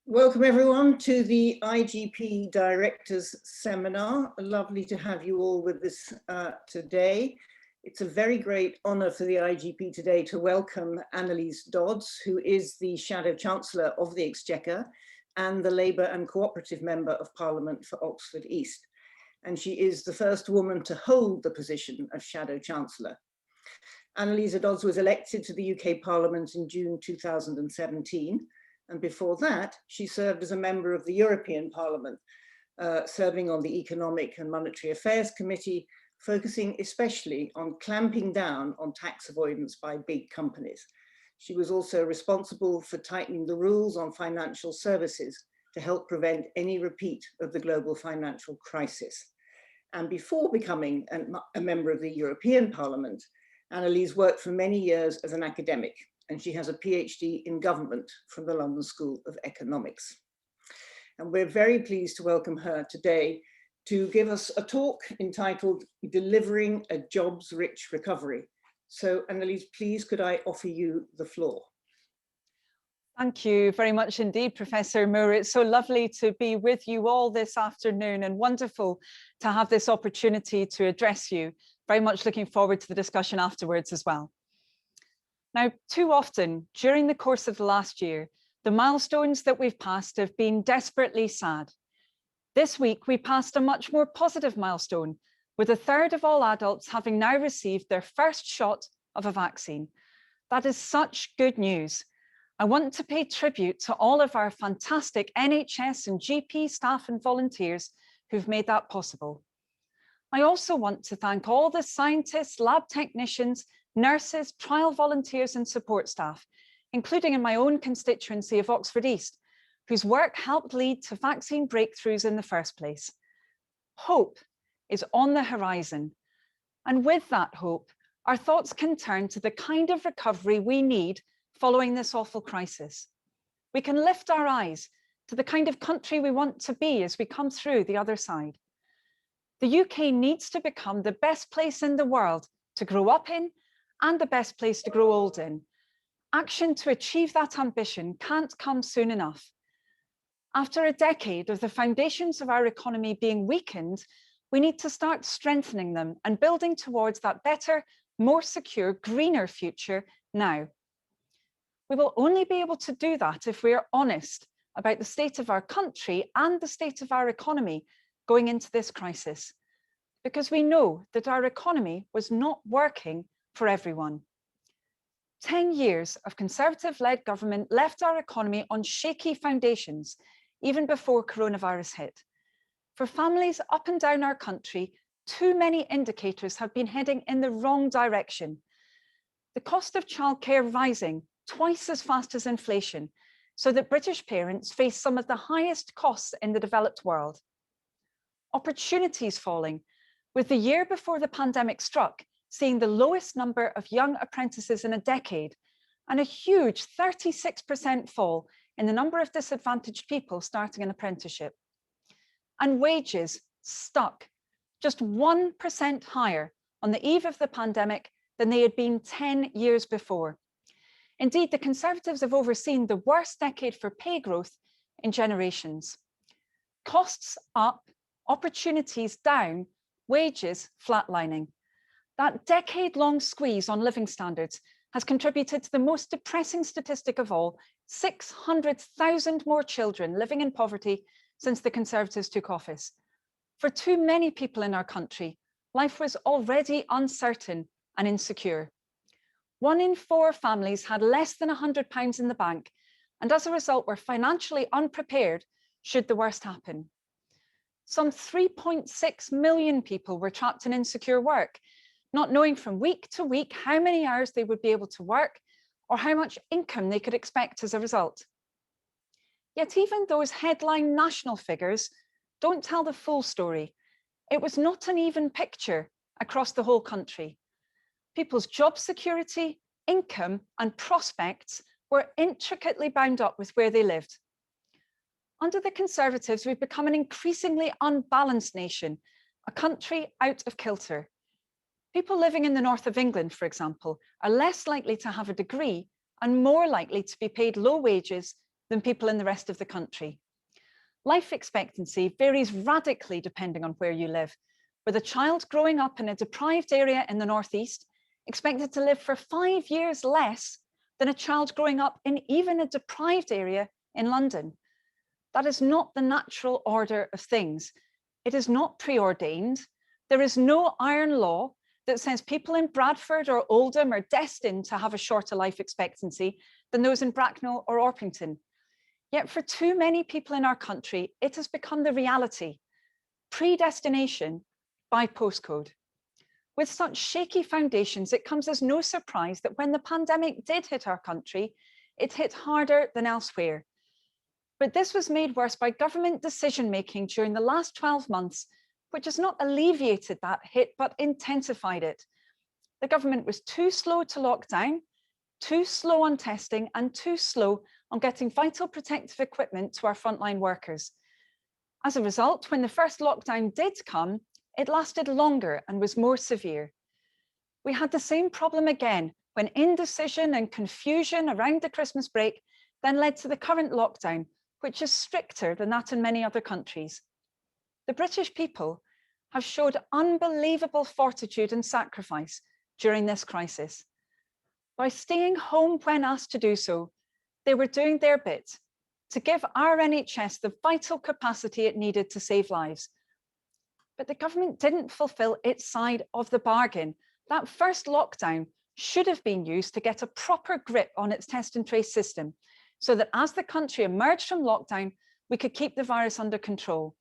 Welcome everyone to the IGP Directors Seminar. Lovely to have you all with us today. It's a very great honour for the IGP today to welcome Anneliese Dodds, who is the Shadow Chancellor of the Exchequer and the Labour and Co-operative Member of Parliament for Oxford East. And she is the first woman to hold the position of Shadow Chancellor. Anneliese Dodds was elected to the UK Parliament in June 2017. And before that, she served as a member of the European Parliament, serving on the Economic and Monetary Affairs Committee, focusing especially on clamping down on tax avoidance by big companies. She was also responsible for tightening the rules on financial services to help prevent any repeat of the global financial crisis. And before becoming a member of the European Parliament, Anneliese worked for many years as an academic, and she has a PhD in government from the London School of Economics. And we're very pleased to welcome her today to give us a talk entitled Delivering a Jobs-Rich Recovery. So Anneliese, please could I offer you the floor? Thank you very much indeed, Professor Moore. It's so lovely to be with you all this afternoon and wonderful to have this opportunity to address you. Very much looking forward to the discussion afterwards as well. Now, too often during the course of the last year, the milestones that we've passed have been desperately sad. This week, we passed a much more positive milestone, with a third of all adults having now received their first shot of a vaccine. That is such good news. I want to pay tribute to all of our fantastic NHS and GP staff and volunteers who've made that possible. I also want to thank all the scientists, lab technicians, nurses, trial volunteers and support staff, including in my own constituency of Oxford East, whose work helped lead to vaccine breakthroughs in the first place. Hope is on the horizon. And with that hope, our thoughts can turn to the kind of recovery we need following this awful crisis. We can lift our eyes to the kind of country we want to be as we come through the other side. The UK needs to become the best place in the world to grow up in and the best place to grow old in. Action to achieve that ambition can't come soon enough. After a decade of the foundations of our economy being weakened, we need to start strengthening them and building towards that better, more secure, greener future now. We will only be able to do that if we are honest about the state of our country and the state of our economy going into this crisis, because we know that our economy was not working for everyone. 10 years of Conservative-led government left our economy on shaky foundations, even before coronavirus hit. For families up and down our country, too many indicators have been heading in the wrong direction. The cost of childcare rising twice as fast as inflation, so that British parents face some of the highest costs in the developed world. Opportunities falling, with the year before the pandemic struck, seeing the lowest number of young apprentices in a decade, and a huge 36% fall in the number of disadvantaged people starting an apprenticeship. And wages stuck, just 1% higher on the eve of the pandemic than they had been 10 years before. Indeed, the Conservatives have overseen the worst decade for pay growth in generations. Costs up, opportunities down, wages flatlining. That decade-long squeeze on living standards has contributed to the most depressing statistic of all, 600,000 more children living in poverty since the Conservatives took office. For too many people in our country, life was already uncertain and insecure. 1 in 4 families had less than £100 in the bank, and as a result were financially unprepared should the worst happen. Some 3.6 million people were trapped in insecure work, not knowing from week to week how many hours they would be able to work or how much income they could expect as a result. Yet even those headline national figures don't tell the full story. It was not an even picture across the whole country. People's job security, income and prospects were intricately bound up with where they lived. Under the Conservatives, we've become an increasingly unbalanced nation, a country out of kilter. People living in the north of England, for example, are less likely to have a degree and more likely to be paid low wages than people in the rest of the country. Life expectancy varies radically depending on where you live, with a child growing up in a deprived area in the Northeast expected to live for 5 years less than a child growing up in even a deprived area in London. That is not the natural order of things. It is not preordained. There is no iron law that says people in Bradford or Oldham are destined to have a shorter life expectancy than those in Bracknell or Orpington. Yet for too many people in our country, it has become the reality. Predestination by postcode. With such shaky foundations, it comes as no surprise that when the pandemic did hit our country, it hit harder than elsewhere. But this was made worse by government decision-making during the last 12 months, which has not alleviated that hit, but intensified it. The government was too slow to lock down, too slow on testing, and too slow on getting vital protective equipment to our frontline workers. As a result, when the first lockdown did come, it lasted longer and was more severe. We had the same problem again when indecision and confusion around the Christmas break then led to the current lockdown, which is stricter than that in many other countries. The British people have showed unbelievable fortitude and sacrifice during this crisis. By staying home when asked to do so, they were doing their bit to give our NHS the vital capacity it needed to save lives. But the government didn't fulfill its side of the bargain. That first lockdown should have been used to get a proper grip on its test and trace system, so that as the country emerged from lockdown, we could keep the virus under control.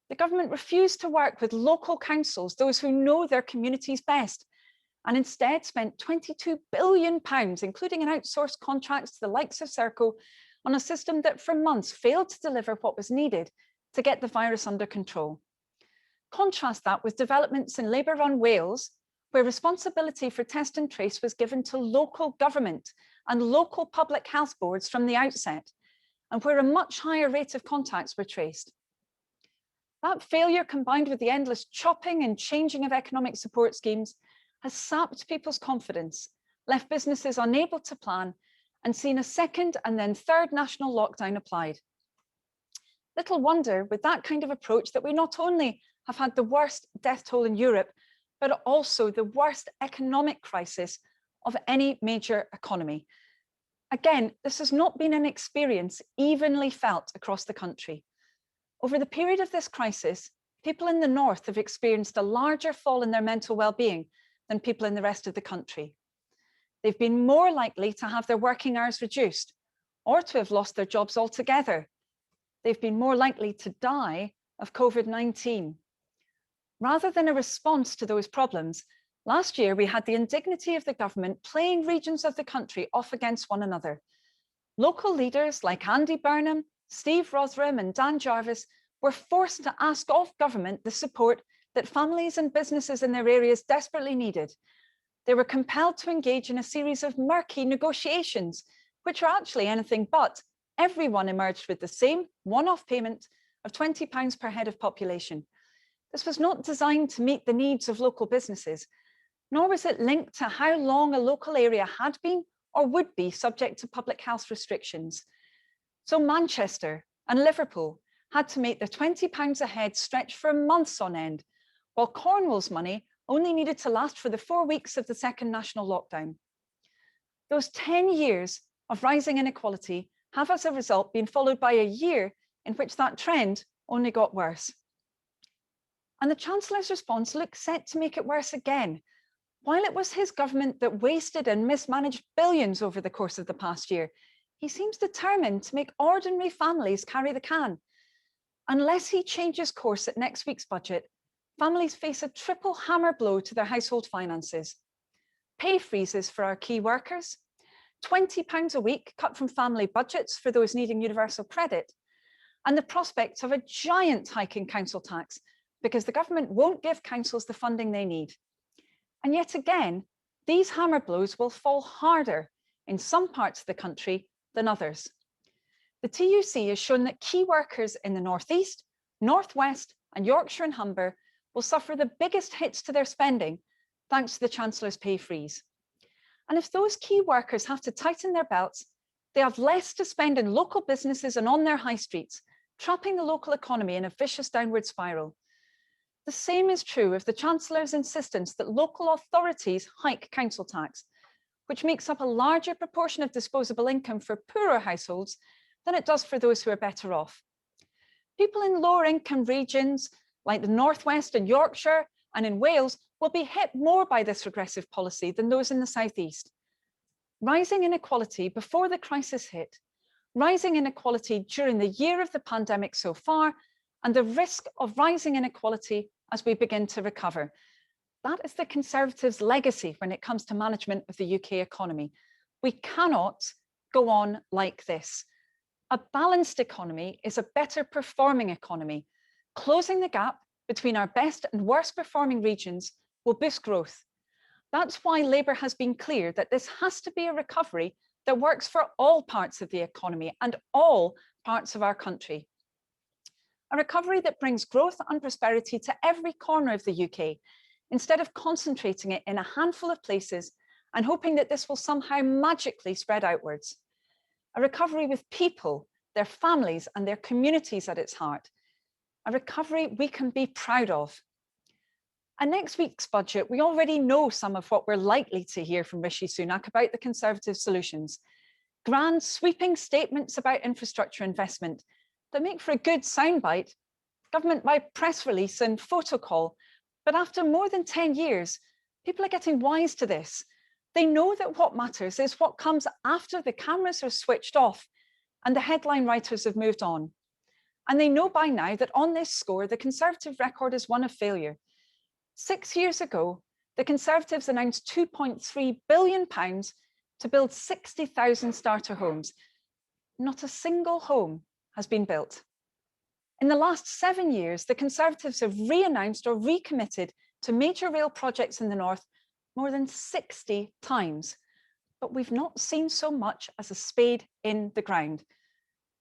The government refused to work with local councils, those who know their communities best, and instead spent £22 billion, including in outsourced contracts to the likes of Serco, on a system that for months failed to deliver what was needed to get the virus under control. Contrast that with developments in Labour-run Wales, where responsibility for test and trace was given to local government and local public health boards from the outset, and where a much higher rate of contacts were traced. That failure, combined with the endless chopping and changing of economic support schemes, has sapped people's confidence, left businesses unable to plan, and seen a second and then third national lockdown applied. Little wonder, with that kind of approach, that we not only have had the worst death toll in Europe, but also the worst economic crisis of any major economy. Again, this has not been an experience evenly felt across the country. Over the period of this crisis, people in the north have experienced a larger fall in their mental well-being than people in the rest of the country. They've been more likely to have their working hours reduced or to have lost their jobs altogether. They've been more likely to die of COVID-19. Rather than a response to those problems, last year we had the indignity of the government playing regions of the country off against one another. Local leaders like Andy Burnham, Steve Rotherham and Dan Jarvis were forced to ask of government the support that families and businesses in their areas desperately needed. They were compelled to engage in a series of murky negotiations, which were actually anything but. Everyone emerged with the same one-off payment of £20 per head of population. This was not designed to meet the needs of local businesses, nor was it linked to how long a local area had been or would be subject to public health restrictions. So Manchester and Liverpool had to make their £20 a head stretch for months on end, while Cornwall's money only needed to last for the 4 weeks of the second national lockdown. Those 10 years of rising inequality have as a result been followed by a year in which that trend only got worse. And the Chancellor's response looks set to make it worse again. While it was his government that wasted and mismanaged billions over the course of the past year, he seems determined to make ordinary families carry the can. Unless he changes course at next week's budget, families face a triple hammer blow to their household finances. Pay freezes for our key workers, £20 a week cut from family budgets for those needing universal credit, and the prospect of a giant hike in council tax because the government won't give councils the funding they need. And yet again, these hammer blows will fall harder in some parts of the country than others. The TUC has shown that key workers in the North East, North West and Yorkshire and Humber will suffer the biggest hits to their spending thanks to the Chancellor's pay freeze. And if those key workers have to tighten their belts, They have less to spend in local businesses and on their high streets, trapping the local economy in a vicious downward spiral. The same is true of the Chancellor's insistence that local authorities hike council tax, which makes up a larger proportion of disposable income for poorer households than it does for those who are better off. People in lower income regions like the North West and Yorkshire and in Wales will be hit more by this regressive policy than those in the South East. Rising inequality before the crisis hit, rising inequality during the year of the pandemic so far, and the risk of rising inequality as we begin to recover. That is the Conservatives' legacy when it comes to management of the UK economy. We cannot go on like this. A balanced economy is a better performing economy. Closing the gap between our best and worst performing regions will boost growth. That's why Labour has been clear that this has to be a recovery that works for all parts of the economy and all parts of our country. A recovery that brings growth and prosperity to every corner of the UK, instead of concentrating it in a handful of places and hoping that this will somehow magically spread outwards. A recovery with people, their families and their communities at its heart. A recovery we can be proud of. And next week's budget, we already know some of what we're likely to hear from Rishi Sunak about the Conservative solutions. Grand sweeping statements about infrastructure investment that make for a good soundbite, government by press release and photo call. But after more than 10 years, people are getting wise to this. They know that what matters is what comes after the cameras are switched off and the headline writers have moved on. And they know by now that on this score, the Conservative record is one of failure. 6 years ago, the Conservatives announced £2.3 billion to build 60,000 starter homes. Not a single home has been built. In the last 7 years, the Conservatives have re-announced or recommitted to major rail projects in the north more than 60 times. But we've not seen so much as a spade in the ground.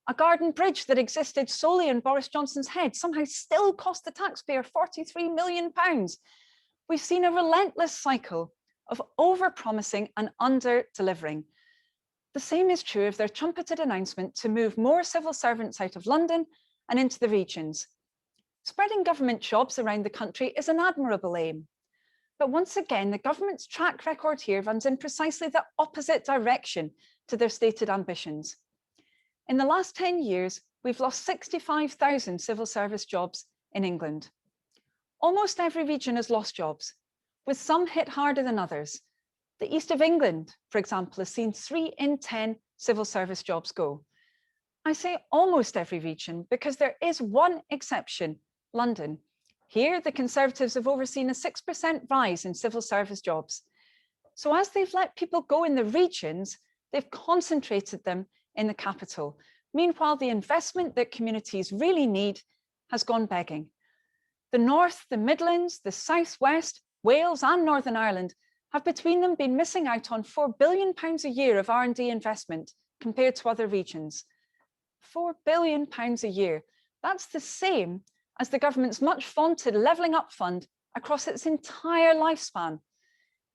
A garden bridge that existed solely in Boris Johnson's head somehow still cost the taxpayer £43 million. We've seen a relentless cycle of over-promising and under-delivering. The same is true of their trumpeted announcement to move more civil servants out of London and into the regions. Spreading government jobs around the country is an admirable aim. But once again, the government's track record here runs in precisely the opposite direction to their stated ambitions. In the last 10 years, we've lost 65,000 civil service jobs in England. Almost every region has lost jobs, with some hit harder than others. The East of England, for example, has seen 3 in 10 civil service jobs go. I say almost every region because there is one exception, London. Here, the Conservatives have overseen a 6% rise in civil service jobs. So as they've let people go in the regions, they've concentrated them in the capital. Meanwhile, the investment that communities really need has gone begging. The North, the Midlands, the South West, Wales and Northern Ireland have between them been missing out on £4 billion a year of R&D investment compared to other regions. £4 billion a year. That's the same as the government's much vaunted Levelling Up Fund across its entire lifespan.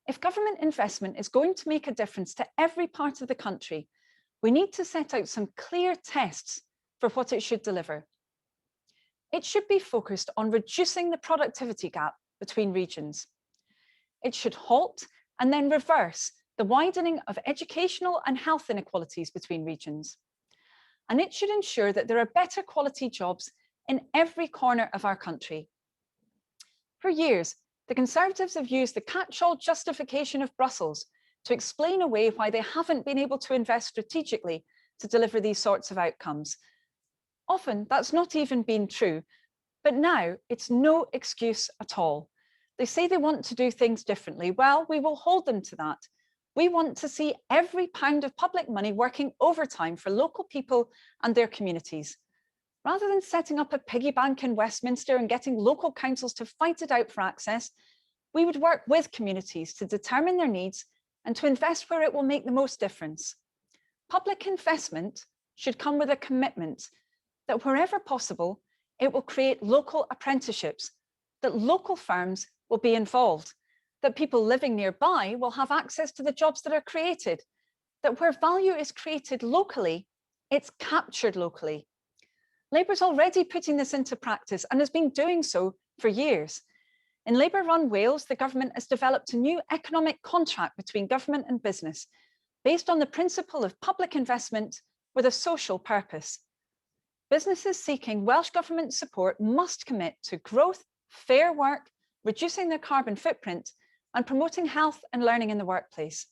If government investment is going to make a difference to every part of the country, we need to set out some clear tests for what it should deliver. It should be focused on reducing the productivity gap between regions. It should halt and then reverse the widening of educational and health inequalities between regions. And it should ensure that there are better quality jobs in every corner of our country. For years, the Conservatives have used the catch-all justification of Brussels to explain away why they haven't been able to invest strategically to deliver these sorts of outcomes. Often that's not even been true, but now it's no excuse at all. They say they want to do things differently. Well, we will hold them to that. We want to see every pound of public money working overtime for local people and their communities. Rather than setting up a piggy bank in Westminster and getting local councils to fight it out for access, we would work with communities to determine their needs and to invest where it will make the most difference. Public investment should come with a commitment that wherever possible, it will create local apprenticeships, that local firms will be involved, that people living nearby will have access to the jobs that are created, that where value is created locally, it's captured locally. Labour's already putting this into practice and has been doing so for years. In Labour-run Wales, the government has developed a new economic contract between government and business based on the principle of public investment with a social purpose. Businesses seeking Welsh Government support must commit to growth, fair work, reducing their carbon footprint, and promoting health and learning in the workplace.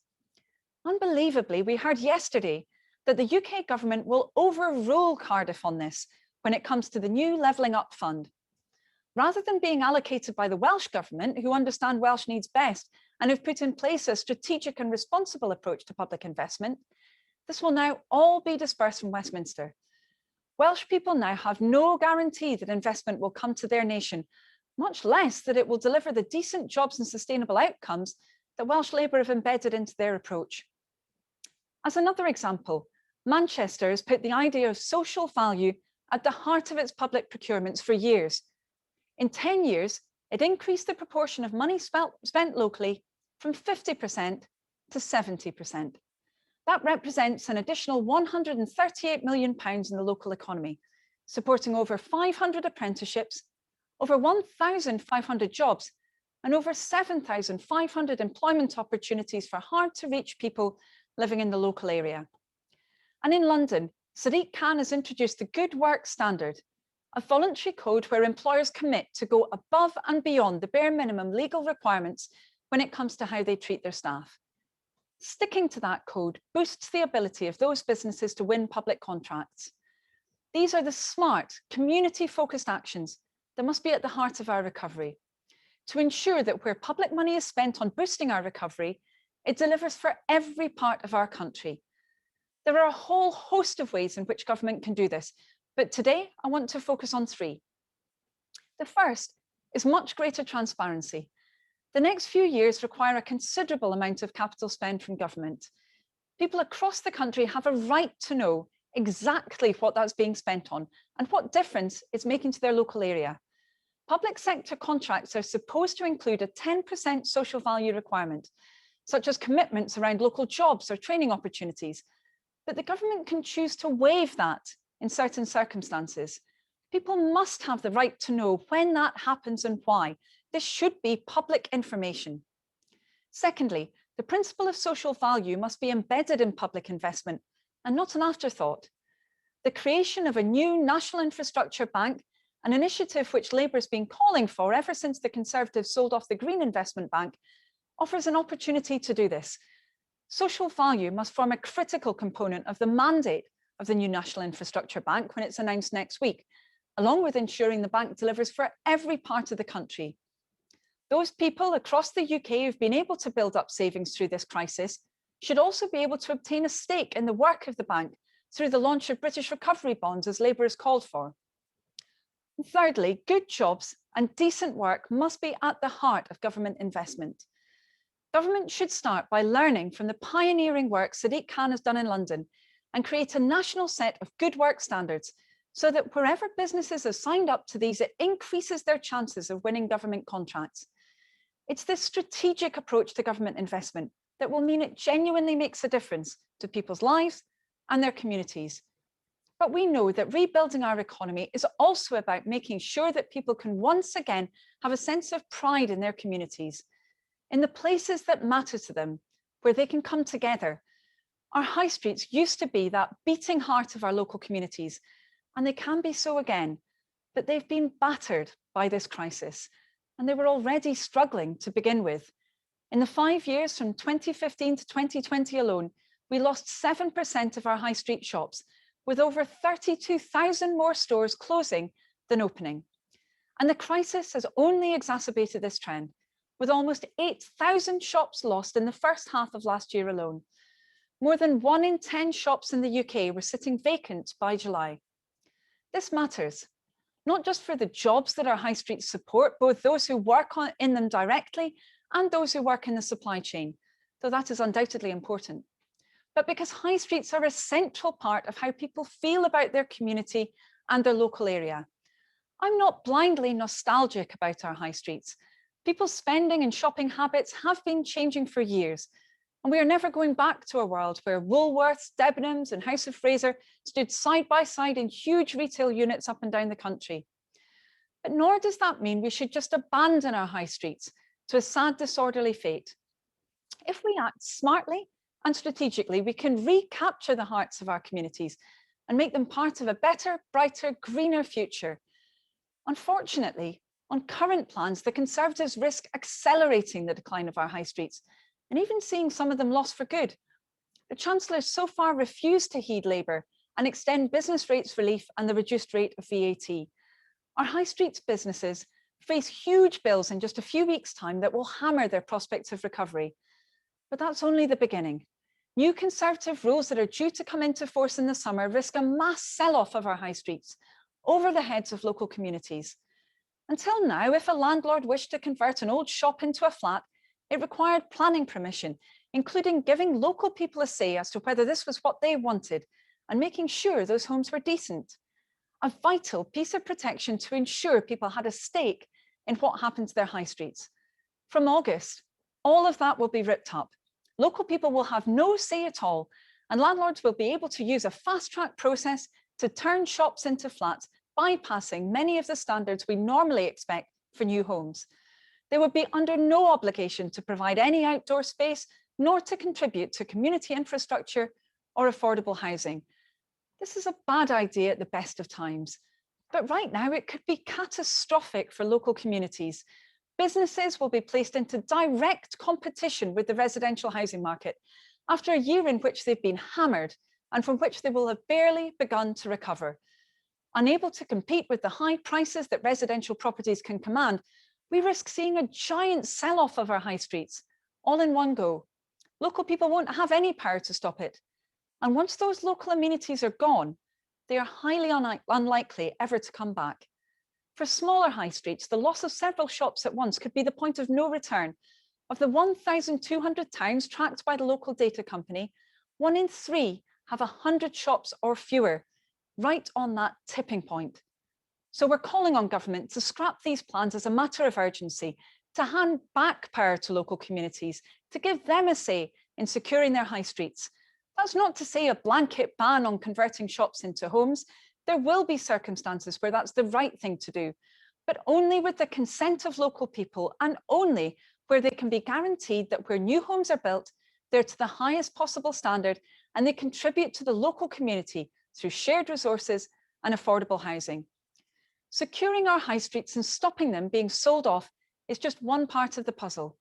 Unbelievably, we heard yesterday that the UK government will overrule Cardiff on this when it comes to the new Levelling Up Fund. Rather than being allocated by the Welsh Government, who understand Welsh needs best and have put in place a strategic and responsible approach to public investment, this will now all be dispersed from Westminster. Welsh people now have no guarantee that investment will come to their nation, much less that it will deliver the decent jobs and sustainable outcomes that Welsh Labour have embedded into their approach. As another example, Manchester has put the idea of social value at the heart of its public procurements for years. In 10 years, it increased the proportion of money spent locally from 50% to 70%. That represents an additional £138 million in the local economy, supporting over 500 apprenticeships, over 1,500 jobs, and over 7,500 employment opportunities for hard-to-reach people living in the local area. And in London, Sadiq Khan has introduced the Good Work Standard, a voluntary code where employers commit to go above and beyond the bare minimum legal requirements when it comes to how they treat their staff. Sticking to that code boosts the ability of those businesses to win public contracts. These are the smart, community-focused actions that must be at the heart of our recovery, to ensure that where public money is spent on boosting our recovery, it delivers for every part of our country. There are a whole host of ways in which government can do this, but today I want to focus on three. The first is much greater transparency. The next few years require a considerable amount of capital spend from government. People across the country have a right to know exactly what that's being spent on and what difference it's making to their local area. Public sector contracts are supposed to include a 10% social value requirement, such as commitments around local jobs or training opportunities, but the government can choose to waive that in certain circumstances. People must have the right to know when that happens and why. This should be public information. Secondly, the principle of social value must be embedded in public investment and not an afterthought. The creation of a new national infrastructure bank, an initiative which Labour has been calling for ever since the Conservatives sold off the Green Investment Bank, offers an opportunity to do this. Social value must form a critical component of the mandate of the new National Infrastructure Bank when it's announced next week, along with ensuring the bank delivers for every part of the country. Those people across the UK who've been able to build up savings through this crisis should also be able to obtain a stake in the work of the bank through the launch of British recovery bonds, as Labour has called for. And thirdly, good jobs and decent work must be at the heart of government investment. Government should start by learning from the pioneering work Sadiq Khan has done in London and create a national set of good work standards so that wherever businesses have signed up to these, it increases their chances of winning government contracts. It's this strategic approach to government investment that will mean it genuinely makes a difference to people's lives and their communities. But we know that rebuilding our economy is also about making sure that people can once again have a sense of pride in their communities, in the places that matter to them, where they can come together. Our high streets used to be that beating heart of our local communities, and they can be so again, but they've been battered by this crisis, and they were already struggling to begin with. In the 5 years from 2015 to 2020 alone, we lost 7% of our high street shops, with over 32,000 more stores closing than opening. And the crisis has only exacerbated this trend, with almost 8,000 shops lost in the first half of last year alone. More than 1 in 10 shops in the UK were sitting vacant by July. This matters, not just for the jobs that our high streets support, both those who work in them directly and those who work in the supply chain, though that is undoubtedly important, but because high streets are a central part of how people feel about their community and their local area. I'm not blindly nostalgic about our high streets. People's spending and shopping habits have been changing for years, And we are never going back to a world where Woolworths, Debenhams and House of Fraser stood side by side in huge retail units up and down the country. But nor does that mean we should just abandon our high streets to a sad, disorderly fate. If we act smartly and strategically, we can recapture the hearts of our communities and make them part of a better, brighter, greener future. Unfortunately, on current plans, the Conservatives risk accelerating the decline of our high streets and even seeing some of them lost for good. The Chancellor so far refused to heed Labour and extend business rates relief and the reduced rate of VAT. Our high streets businesses face huge bills in just a few weeks' time that will hammer their prospects of recovery. But that's only the beginning. New Conservative rules that are due to come into force in the summer risk a mass sell-off of our high streets over the heads of local communities. Until now, if a landlord wished to convert an old shop into a flat, it required planning permission, including giving local people a say as to whether this was what they wanted and making sure those homes were decent. A vital piece of protection to ensure people had a stake in what happened to their high streets. From August, all of that will be ripped up. Local people will have no say at all, and landlords will be able to use a fast-track process to turn shops into flats, bypassing many of the standards we normally expect for new homes. They would be under no obligation to provide any outdoor space, nor to contribute to community infrastructure or affordable housing. This is a bad idea at the best of times, but right now it could be catastrophic for local communities. Businesses will be placed into direct competition with the residential housing market after a year in which they've been hammered and from which they will have barely begun to recover. Unable to compete with the high prices that residential properties can command, we risk seeing a giant sell-off of our high streets, all in one go. Local people won't have any power to stop it. And once those local amenities are gone, they are highly unlikely ever to come back. For smaller high streets, the loss of several shops at once could be the point of no return. Of the 1,200 towns tracked by the local data company, 1 in 3 have 100 shops or fewer, right on that tipping point. So we're calling on government to scrap these plans as a matter of urgency, to hand back power to local communities, to give them a say in securing their high streets. That's not to say a blanket ban on converting shops into homes. There will be circumstances where that's the right thing to do, but only with the consent of local people and only where they can be guaranteed that where new homes are built, they're to the highest possible standard and they contribute to the local community through shared resources and affordable housing. Securing our high streets and stopping them being sold off is just one part of the puzzle.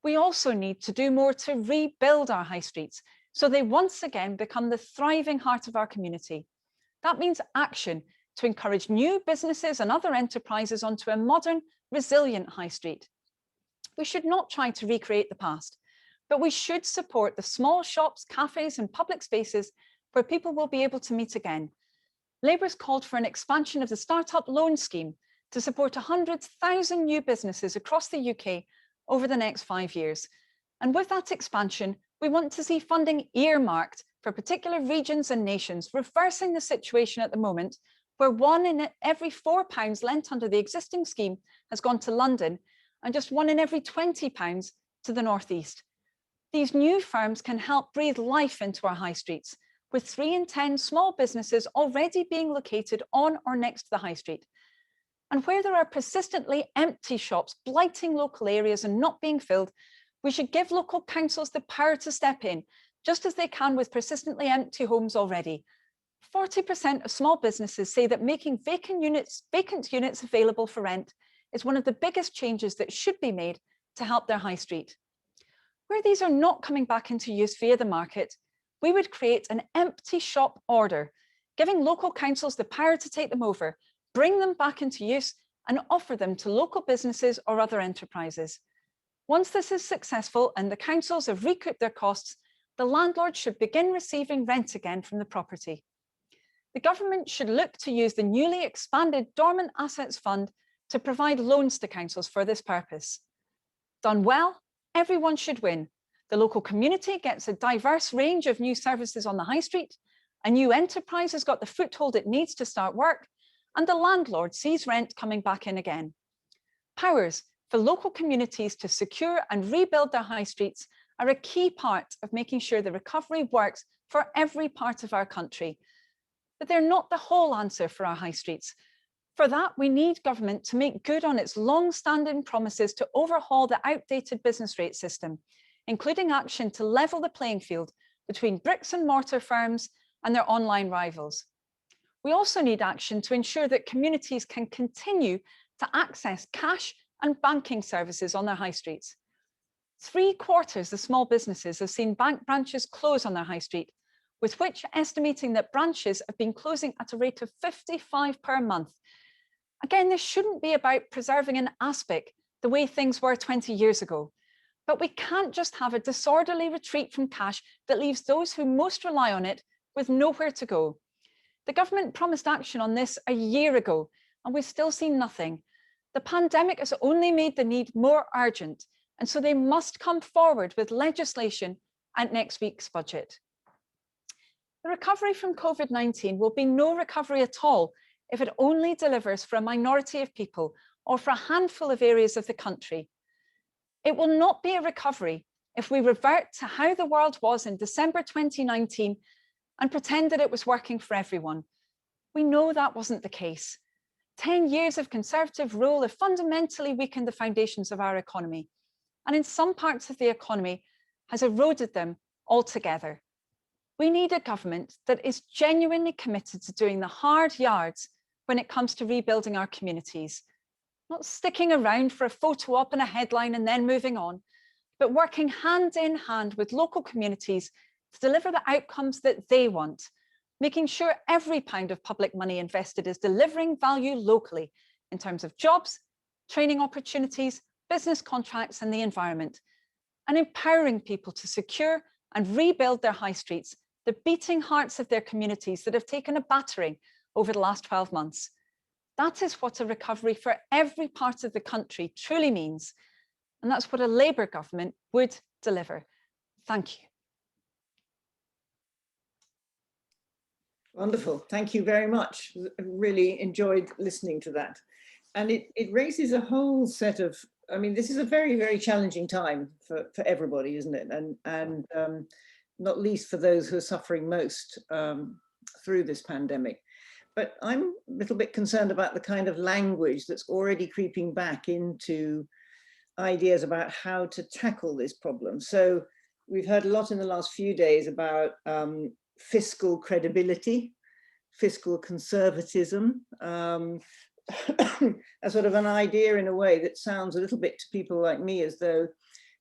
We also need to do more to rebuild our high streets so they once again become the thriving heart of our community. That means action to encourage new businesses and other enterprises onto a modern, resilient high street. We should not try to recreate the past, but we should support the small shops, cafes and public spaces where people will be able to meet again. Labour's called for an expansion of the Startup Loan Scheme to support 100,000 new businesses across the UK over the next 5 years. And with that expansion, we want to see funding earmarked for particular regions and nations, reversing the situation at the moment where 1 in every £4 lent under the existing scheme has gone to London and just 1 in every £20 to the North East. These new firms can help breathe life into our high streets, with 3 in 10 small businesses already being located on or next to the high street. And where there are persistently empty shops blighting local areas and not being filled, we should give local councils the power to step in, just as they can with persistently empty homes already. 40% of small businesses say that making vacant units available for rent is one of the biggest changes that should be made to help their high street. Where these are not coming back into use via the market, we would create an empty shop order, giving local councils the power to take them over, bring them back into use and offer them to local businesses or other enterprises. Once this is successful and the councils have recouped their costs, the landlord should begin receiving rent again from the property. The government should look to use the newly expanded Dormant Assets Fund to provide loans to councils for this purpose. Done well, everyone should win. The local community gets a diverse range of new services on the high street, a new enterprise has got the foothold it needs to start work, and the landlord sees rent coming back in again. Powers for local communities to secure and rebuild their high streets are a key part of making sure the recovery works for every part of our country. But they're not the whole answer for our high streets. For that, we need government to make good on its long-standing promises to overhaul the outdated business rate system, including action to level the playing field between bricks and mortar firms and their online rivals. We also need action to ensure that communities can continue to access cash and banking services on their high streets. 3/4 of small businesses have seen bank branches close on their high street, with which estimating that branches have been closing at a rate of 55 per month. Again, this shouldn't be about preserving an aspic the way things were 20 years ago, but we can't just have a disorderly retreat from cash that leaves those who most rely on it with nowhere to go. The government promised action on this a year ago, and we've still seen nothing. The pandemic has only made the need more urgent, and so they must come forward with legislation at next week's budget. The recovery from COVID-19 will be no recovery at all if it only delivers for a minority of people or for a handful of areas of the country. It will not be a recovery if we revert to how the world was in December 2019 and pretend that it was working for everyone. We know that wasn't the case. 10 years of Conservative rule have fundamentally weakened the foundations of our economy, and in some parts of the economy has eroded them altogether. We need a government that is genuinely committed to doing the hard yards when it comes to rebuilding our communities, not sticking around for a photo op and a headline and then moving on, but working hand in hand with local communities to deliver the outcomes that they want, making sure every pound of public money invested is delivering value locally in terms of jobs, training opportunities, business contracts and the environment, and empowering people to secure and rebuild their high streets, the beating hearts of their communities that have taken a battering over the last 12 months. That is what a recovery for every part of the country truly means. And that's what a Labour government would deliver. Thank you. Wonderful. Thank you very much. I really enjoyed listening to that. And it raises a whole set of, I mean, this is a very, very challenging time for everybody, isn't it? And not least for those who are suffering most through this pandemic. But I'm a little bit concerned about the kind of language that's already creeping back into ideas about how to tackle this problem. So we've heard a lot in the last few days about fiscal credibility, fiscal conservatism, a sort of an idea in a way that sounds a little bit to people like me as though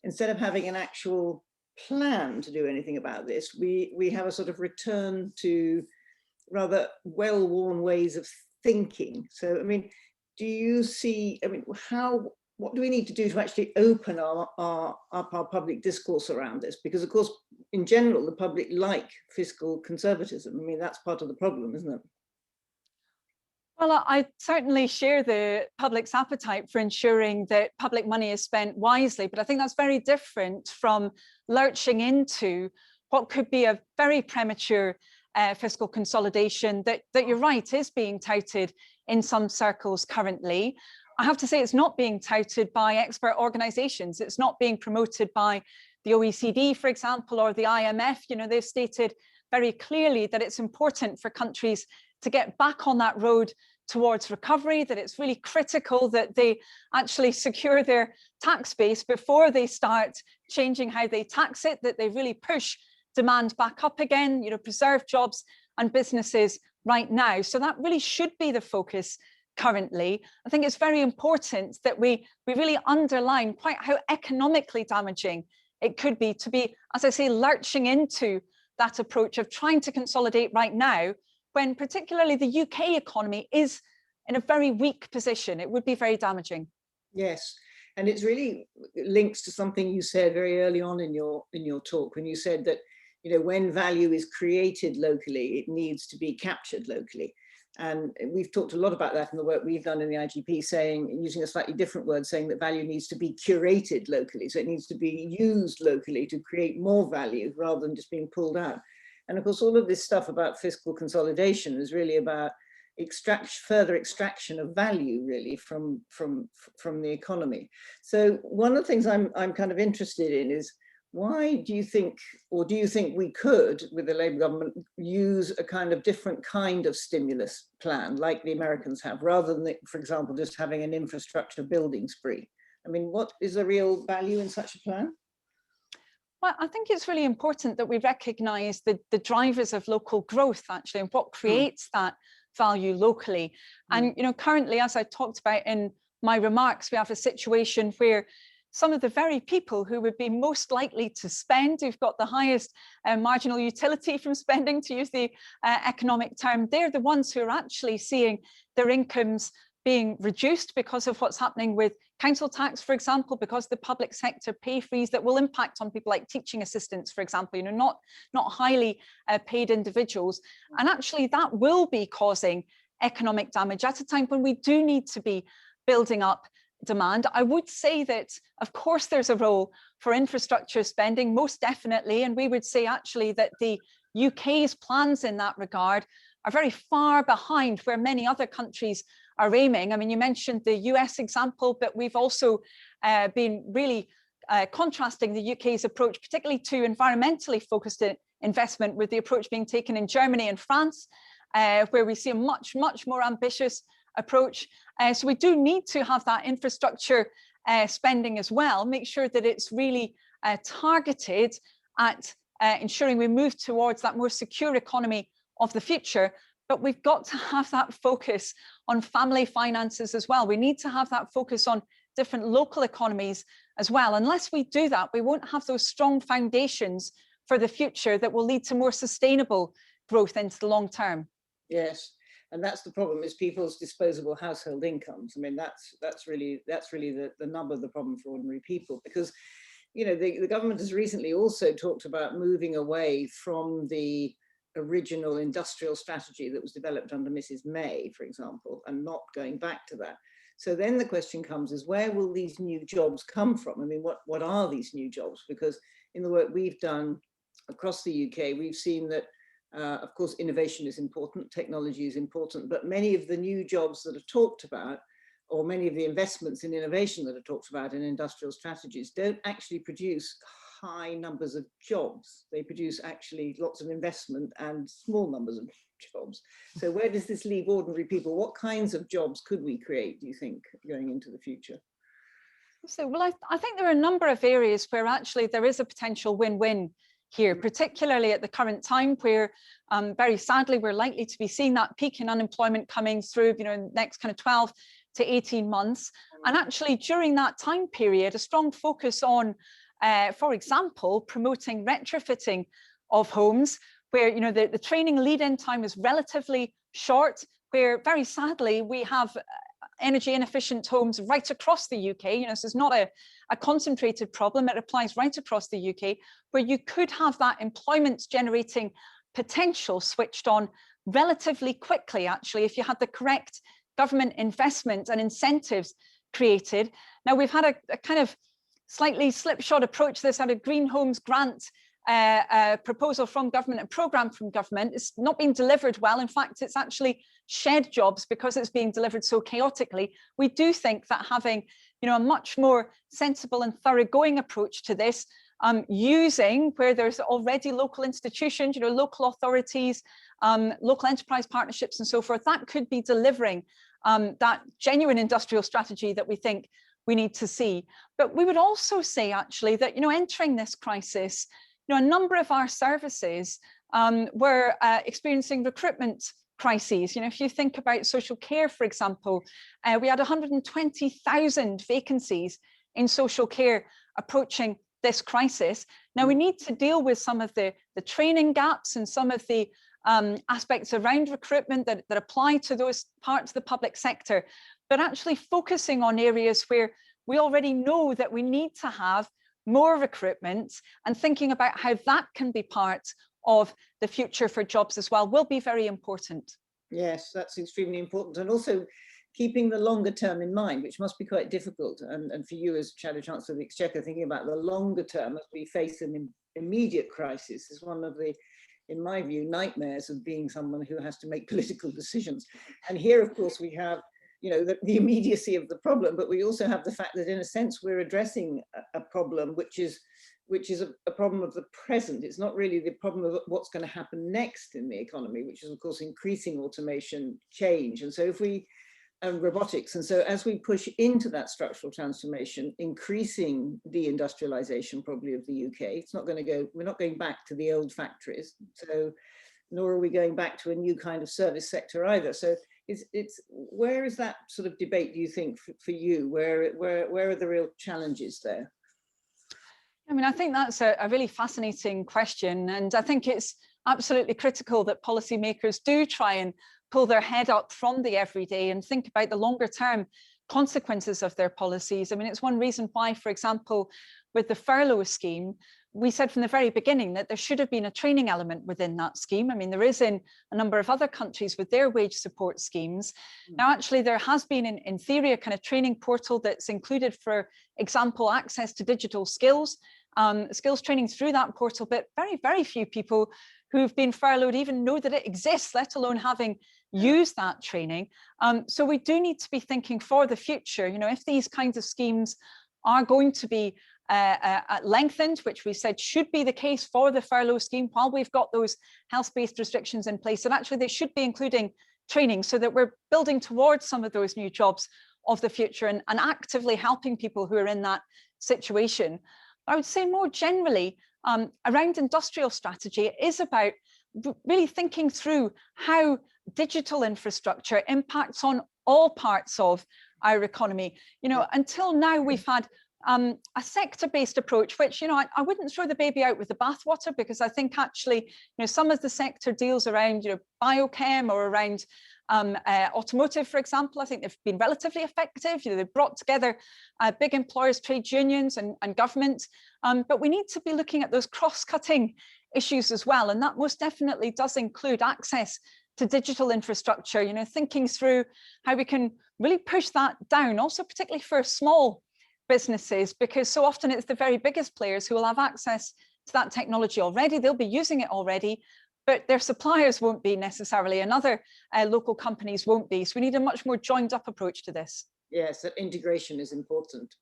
instead of having an actual plan to do anything about this, we have a sort of return to rather well-worn ways of thinking. So, I mean, do you see, I mean, what do we need to do to actually open up our public discourse around this? Because of course, in general, the public like fiscal conservatism. I mean, that's part of the problem, isn't it? Well, I certainly share the public's appetite for ensuring that public money is spent wisely, but I think that's very different from lurching into what could be a very premature fiscal consolidation that you're right, is being touted in some circles currently. I have to say it's not being touted by expert organisations. It's not being promoted by the OECD, for example, or the IMF. You know, they've stated very clearly that it's important for countries to get back on that road towards recovery, that it's really critical that they actually secure their tax base before they start changing how they tax it, that they really push demand back up again, you know, preserve jobs and businesses right now. So that really should be the focus currently. I think it's very important that we really underline quite how economically damaging it could be to be, as I say, lurching into that approach of trying to consolidate right now, when particularly the UK economy is in a very weak position. It would be very damaging. Yes, and it's really links to something you said very early on in your talk, when you said that, you know, when value is created locally, it needs to be captured locally. And we've talked a lot about that in the work we've done in the IGP, saying, using a slightly different word, saying that value needs to be curated locally. So it needs to be used locally to create more value rather than just being pulled out. And of course, all of this stuff about fiscal consolidation is really about further extraction of value, really, from the economy. So one of the things I'm kind of interested in is, Why do you think, or do you think we could, with the Labour government, use a kind of different kind of stimulus plan like the Americans have, rather than, for example, just having an infrastructure building spree? I mean, what is the real value in such a plan? Well, I think it's really important that we recognise the drivers of local growth, actually, and what creates that value locally. And currently, as I talked about in my remarks, we have a situation where some of the very people who would be most likely to spend, who've got the highest marginal utility from spending, to use the economic term, they're the ones who are actually seeing their incomes being reduced because of what's happening with council tax, for example, because the public sector pay freeze that will impact on people like teaching assistants, for example, not highly paid individuals. And actually that will be causing economic damage at a time when we do need to be building up demand. I would say that, of course, there's a role for infrastructure spending, most definitely. And we would say actually that the UK's plans in that regard are very far behind where many other countries are aiming. I mean, you mentioned the US example, but we've also been really contrasting the UK's approach, particularly to environmentally focused investment, with the approach being taken in Germany and France, where we see a much more ambitious approach. So we do need to have that infrastructure spending as well, make sure that it's really targeted at ensuring we move towards that more secure economy of the future. But we've got to have that focus on family finances as well. We need to have that focus on different local economies as well. Unless we do that, we won't have those strong foundations for the future that will lead to more sustainable growth into the long term. Yes. And that's the problem, is people's disposable household incomes. I mean, that's really the nub of the problem for ordinary people, because the government has recently also talked about moving away from the original industrial strategy that was developed under Mrs. May, for example, and not going back to that. So then the question comes is, where will these new jobs come from? I mean, what are these new jobs? Because in the work we've done across the UK, we've seen that of course, innovation is important, technology is important, but many of the new jobs that are talked about, or many of the investments in innovation that are talked about in industrial strategies, don't actually produce high numbers of jobs. They produce actually lots of investment and small numbers of jobs. So where does this leave ordinary people? What kinds of jobs could we create, do you think, going into the future? So, well, I think there are a number of areas where actually there is a potential win-win here, particularly at the current time where very sadly we're likely to be seeing that peak in unemployment coming through in the next kind of 12 to 18 months. And actually during that time period, a strong focus on, for example, promoting retrofitting of homes where the training lead-in time is relatively short, where very sadly we have energy inefficient homes right across the UK. So it's not a concentrated problem. It applies right across the UK, where you could have that employment generating potential switched on relatively quickly, actually, if you had the correct government investment and incentives created. Now, we've had a kind of slightly slipshod approach to this, had a Green Homes grant proposal from government, a programme from government. It's not been delivered well. In fact, it's actually shed jobs because it's being delivered so chaotically. We do think that having a much more sensible and thoroughgoing approach to this, using where there's already local institutions, local authorities, local enterprise partnerships and so forth, that could be delivering that genuine industrial strategy that we think we need to see. But we would also say actually that entering this crisis, a number of our services were experiencing recruitment crises. If you think about social care, for example, we had 120,000 vacancies in social care approaching this crisis. Now we need to deal with some of the training gaps and some of the aspects around recruitment that apply to those parts of the public sector, but actually focusing on areas where we already know that we need to have more recruitment, and thinking about how that can be part of the future for jobs as well will be very important. Yes, that's extremely important. And also keeping the longer term in mind, which must be quite difficult. And for you as Shadow Chancellor of the Exchequer, thinking about the longer term as we face an immediate crisis is one of the, in my view, nightmares of being someone who has to make political decisions. And here, of course, we have the immediacy of the problem, but we also have the fact that in a sense we're addressing a problem which is which is a problem of the present. It's not really the problem of what's going to happen next in the economy, which is of course increasing automation change. And so if we, robotics. And so as we push into that structural transformation, increasing deindustrialization probably of the UK, it's not going to go, we're not going back to the old factories. So nor are we going back to a new kind of service sector either. So it's where is that sort of debate, do you think, for you? Where are the real challenges there? I mean, I think that's a really fascinating question. And I think it's absolutely critical that policymakers do try and pull their head up from the everyday and think about the longer term consequences of their policies. I mean, it's one reason why, for example, with the furlough scheme, we said from the very beginning that there should have been a training element within that scheme. I mean, there is in a number of other countries with their wage support schemes. Now, actually, there has been, in theory, a kind of training portal that's included, for example, access to digital skills, skills training through that portal, but very, very few people who've been furloughed even know that it exists, let alone having used that training. So we do need to be thinking for the future, you know, if these kinds of schemes are going to be lengthened, which we said should be the case for the furlough scheme while we've got those health-based restrictions in place, and actually they should be including training so that we're building towards some of those new jobs of the future and actively helping people who are in that situation. I would say more generally around industrial strategy, it is about really thinking through how digital infrastructure impacts on all parts of our economy. You know, until now we've had a sector-based approach, which, you know, I wouldn't throw the baby out with the bathwater, because I think actually, you know, some of the sector deals around, you know, biochem or around automotive, for example, I think they've been relatively effective. You know, they've brought together big employers, trade unions and government, but we need to be looking at those cross-cutting issues as well. And that most definitely does include access to digital infrastructure, you know, thinking through how we can really push that down, also particularly for small businesses, because so often it's the very biggest players who will have access to that technology already. They'll be using it already, but their suppliers won't be necessarily, and other local companies won't be. So we need a much more joined up approach to this. Yes, that integration is important.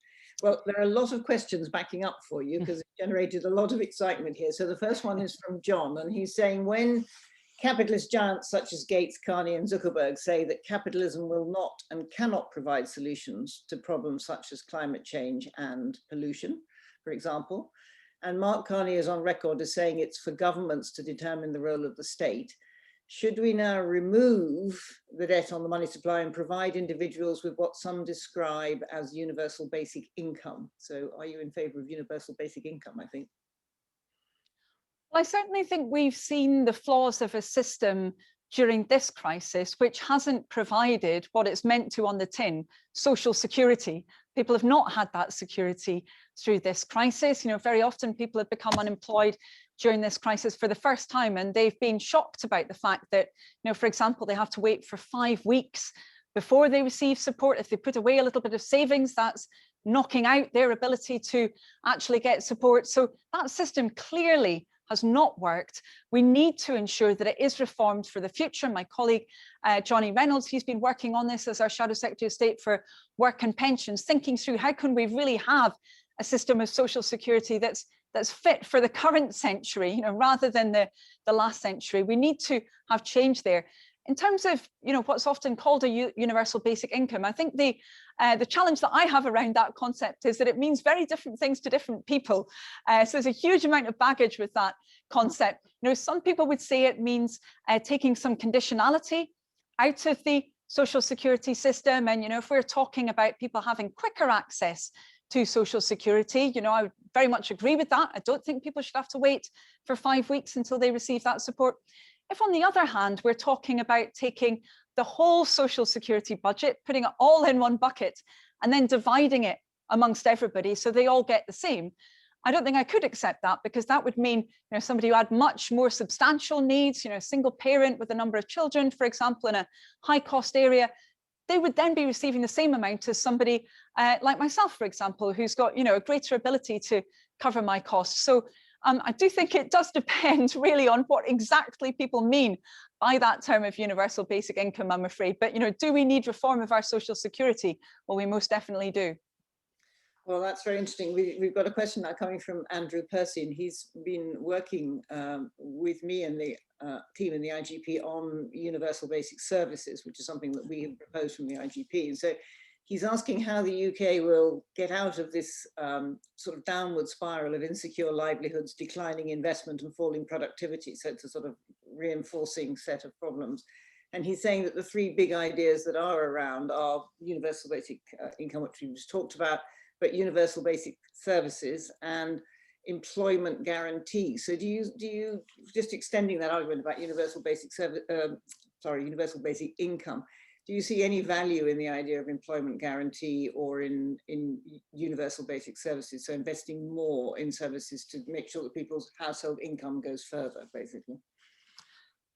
Well, there are a lot of questions backing up for you because it generated a lot of excitement here. So the first one is from John, and he's saying, when capitalist giants such as Gates, Carney and Zuckerberg say that capitalism will not and cannot provide solutions to problems such as climate change and pollution, for example, and Mark Carney is on record as saying it's for governments to determine the role of the state, should we now remove the debt on the money supply and provide individuals with what some describe as universal basic income? So are you in favor of universal basic income, I think? Well, I certainly think we've seen the flaws of a system during this crisis, which hasn't provided what it's meant to on the tin, social security. People have not had that security through this crisis. You know, very often people have become unemployed during this crisis for the first time, and they've been shocked about the fact that, you know, for example, they have to wait for 5 weeks before they receive support. If they put away a little bit of savings, that's knocking out their ability to actually get support. So that system clearly has not worked. We need to ensure that it is reformed for the future. My colleague, Johnny Reynolds, he's been working on this as our Shadow Secretary of State for Work and Pensions, thinking through how can we really have a system of social security that's fit for the current century, you know, rather than the last century. We need to have change there. In terms of, you know, what's often called a universal basic income, I think the challenge that I have around that concept is that it means very different things to different people. So there's a huge amount of baggage with that concept. You know, some people would say it means taking some conditionality out of the social security system. And, you know, if we're talking about people having quicker access to social security, you know, I would very much agree with that. I don't think people should have to wait for 5 weeks until they receive that support. If, on the other hand, we're talking about taking the whole social security budget, putting it all in one bucket, and then dividing it amongst everybody so they all get the same, I don't think I could accept that, because that would mean, you know, somebody who had much more substantial needs, you know, a single parent with a number of children, for example, in a high-cost area, they would then be receiving the same amount as somebody like myself, for example, who's got, you know, a greater ability to cover my costs. So I do think it does depend really on what exactly people mean by that term of universal basic income, I'm afraid. But, you know, do we need reform of our social security? Well, we most definitely do. Well, that's very interesting. We've got a question now coming from Andrew Percy, and he's been working with me and the team in the IGP on universal basic services, which is something that we have proposed from the IGP. And so he's asking how the UK will get out of this sort of downward spiral of insecure livelihoods, declining investment and falling productivity. So it's a sort of reinforcing set of problems. And he's saying that the three big ideas that are around are universal basic income, which we just talked about, but universal basic services and employment guarantee. So do you just extending that argument about universal basic service, universal basic income, do you see any value in the idea of employment guarantee or in universal basic services? So investing more in services to make sure that people's household income goes further, basically.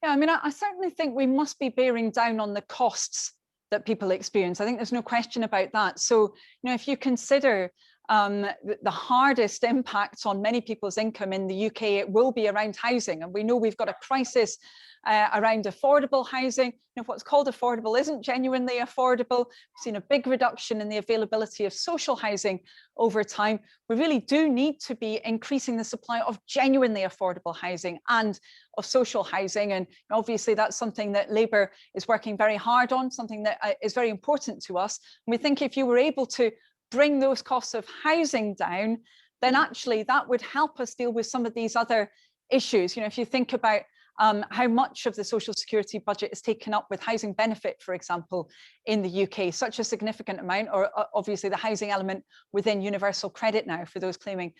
Yeah, I mean, I certainly think we must be bearing down on the costs that people experience. I think there's no question about that. So, if you consider the hardest impacts on many people's income in the UK, it will be around housing. And we know we've got a crisis around affordable housing. What's called affordable isn't genuinely affordable. We've seen a big reduction in the availability of social housing over time. We really do need to be increasing the supply of genuinely affordable housing and of social housing. And obviously that's something that Labour is working very hard on, something that is very important to us. And we think if you were able to bring those costs of housing down, then actually that would help us deal with some of these other issues. If you think about how much of the social security budget is taken up with housing benefit, for example, in the UK, such a significant amount, or obviously the housing element within universal credit now for those claiming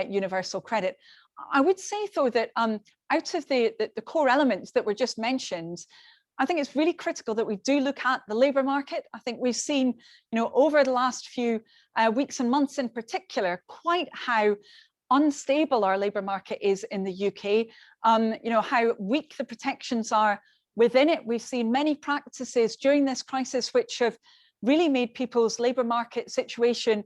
universal credit. I would say, though, that out of the core elements that were just mentioned, I think it's really critical that we do look at the labour market. I think we've seen, over the last few weeks and months in particular, quite how unstable our labour market is in the UK, how weak the protections are within it. We've seen many practices during this crisis which have really made people's labour market situation,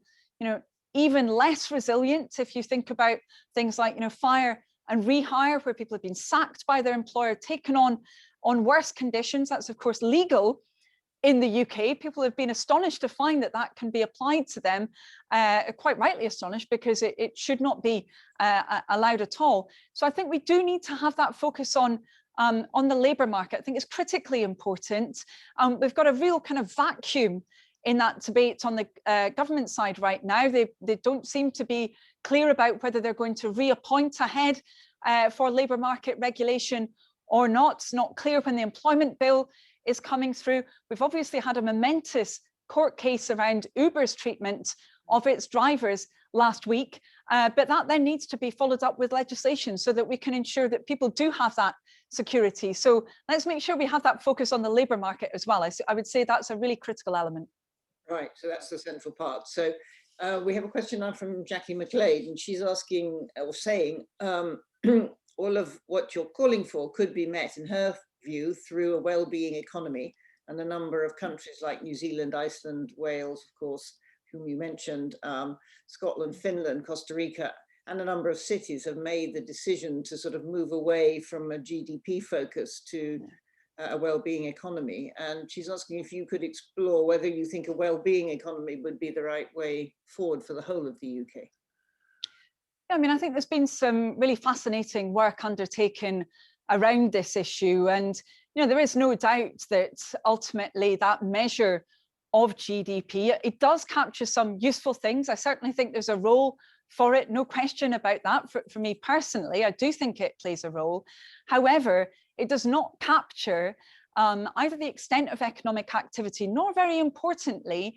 even less resilient. If you think about things like, fire and rehire, where people have been sacked by their employer, taken on worse conditions. That's of course legal in the UK. People have been astonished to find that that can be applied to them, quite rightly astonished, because it should not be allowed at all. So I think we do need to have that focus on the labour market. I think it's critically important. We've got a real kind of vacuum in that debate on the government side right now. They don't seem to be clear about whether they're going to reappoint a head for labour market regulation or not. It's not clear when the employment bill is coming through. We've obviously had a momentous court case around Uber's treatment of its drivers last week, but that then needs to be followed up with legislation so that we can ensure that people do have that security. So let's make sure we have that focus on the labour market as well. I would say that's a really critical element. Right, so that's the central part. So we have a question now from Jackie McLeod, and she's asking or saying all of what you're calling for could be met, in her view, through a well-being economy. And a number of countries like New Zealand, Iceland, Wales, of course, whom you mentioned, Scotland, Finland, Costa Rica, and a number of cities have made the decision to sort of move away from a GDP focus to a well-being economy. And she's asking if you could explore whether you think a well-being economy would be the right way forward for the whole of the UK. Yeah, I mean, I think there's been some really fascinating work undertaken around this issue. And, there is no doubt that ultimately that measure of GDP, it does capture some useful things. I certainly think there's a role for it, no question about that. For me personally, I do think it plays a role. However, it does not capture either the extent of economic activity, nor, very importantly,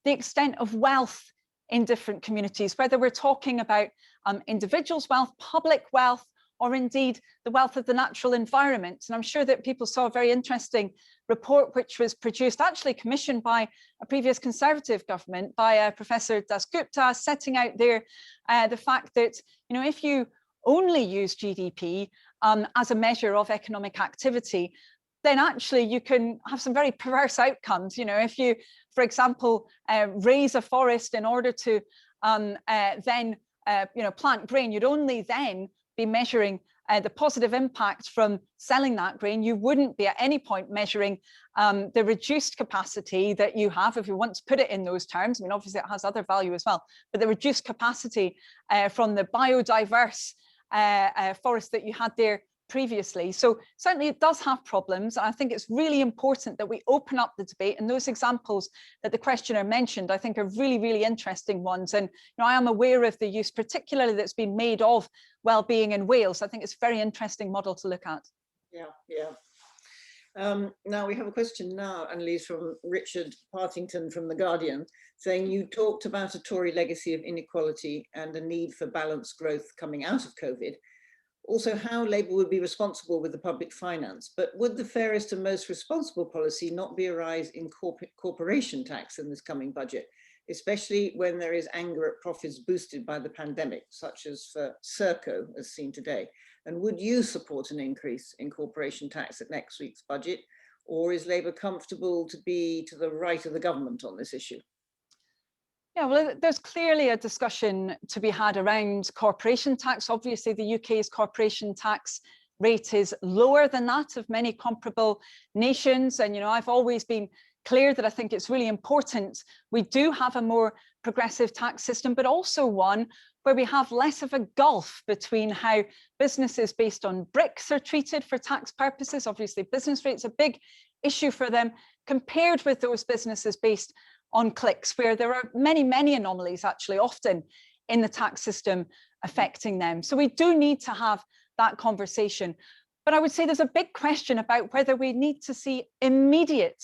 the extent of wealth in different communities, whether we're talking about individuals' wealth, public wealth, or indeed the wealth of the natural environment. And I'm sure that people saw a very interesting report which was produced, actually commissioned by a previous Conservative government, by Professor Dasgupta, setting out there the fact that, if you only use GDP as a measure of economic activity, then actually you can have some very perverse outcomes. If you, for example, raise a forest in order to then plant grain, you'd only then be measuring the positive impact from selling that grain, you wouldn't be at any point measuring the reduced capacity that you have, if you want to put it in those terms. I mean, obviously it has other value as well, but the reduced capacity from the biodiverse forest that you had there previously. So certainly it does have problems. I think it's really important that we open up the debate, and those examples that the questioner mentioned, I think, are really, really interesting ones. And I am aware of the use, particularly that's been made of well-being in Wales. I think it's a very interesting model to look at. Now we have a question now, Anneliese, from Richard Partington from The Guardian, saying you talked about a Tory legacy of inequality and a need for balanced growth coming out of COVID. Also, how Labour would be responsible with the public finance, but would the fairest and most responsible policy not be a rise in corporation tax in this coming budget, especially when there is anger at profits boosted by the pandemic, such as for Serco, as seen today? And would you support an increase in corporation tax at next week's budget, or is Labour comfortable to be to the right of the government on this issue? Yeah, well, there's clearly a discussion to be had around corporation tax. Obviously, the UK's corporation tax rate is lower than that of many comparable nations. And, I've always been clear that I think it's really important we do have a more progressive tax system, but also one where we have less of a gulf between how businesses based on bricks are treated for tax purposes. Obviously, business rate's a big issue for them, compared with those businesses based on clicks, where there are many, many anomalies actually often in the tax system affecting them. So we do need to have that conversation. But I would say there's a big question about whether we need to see immediate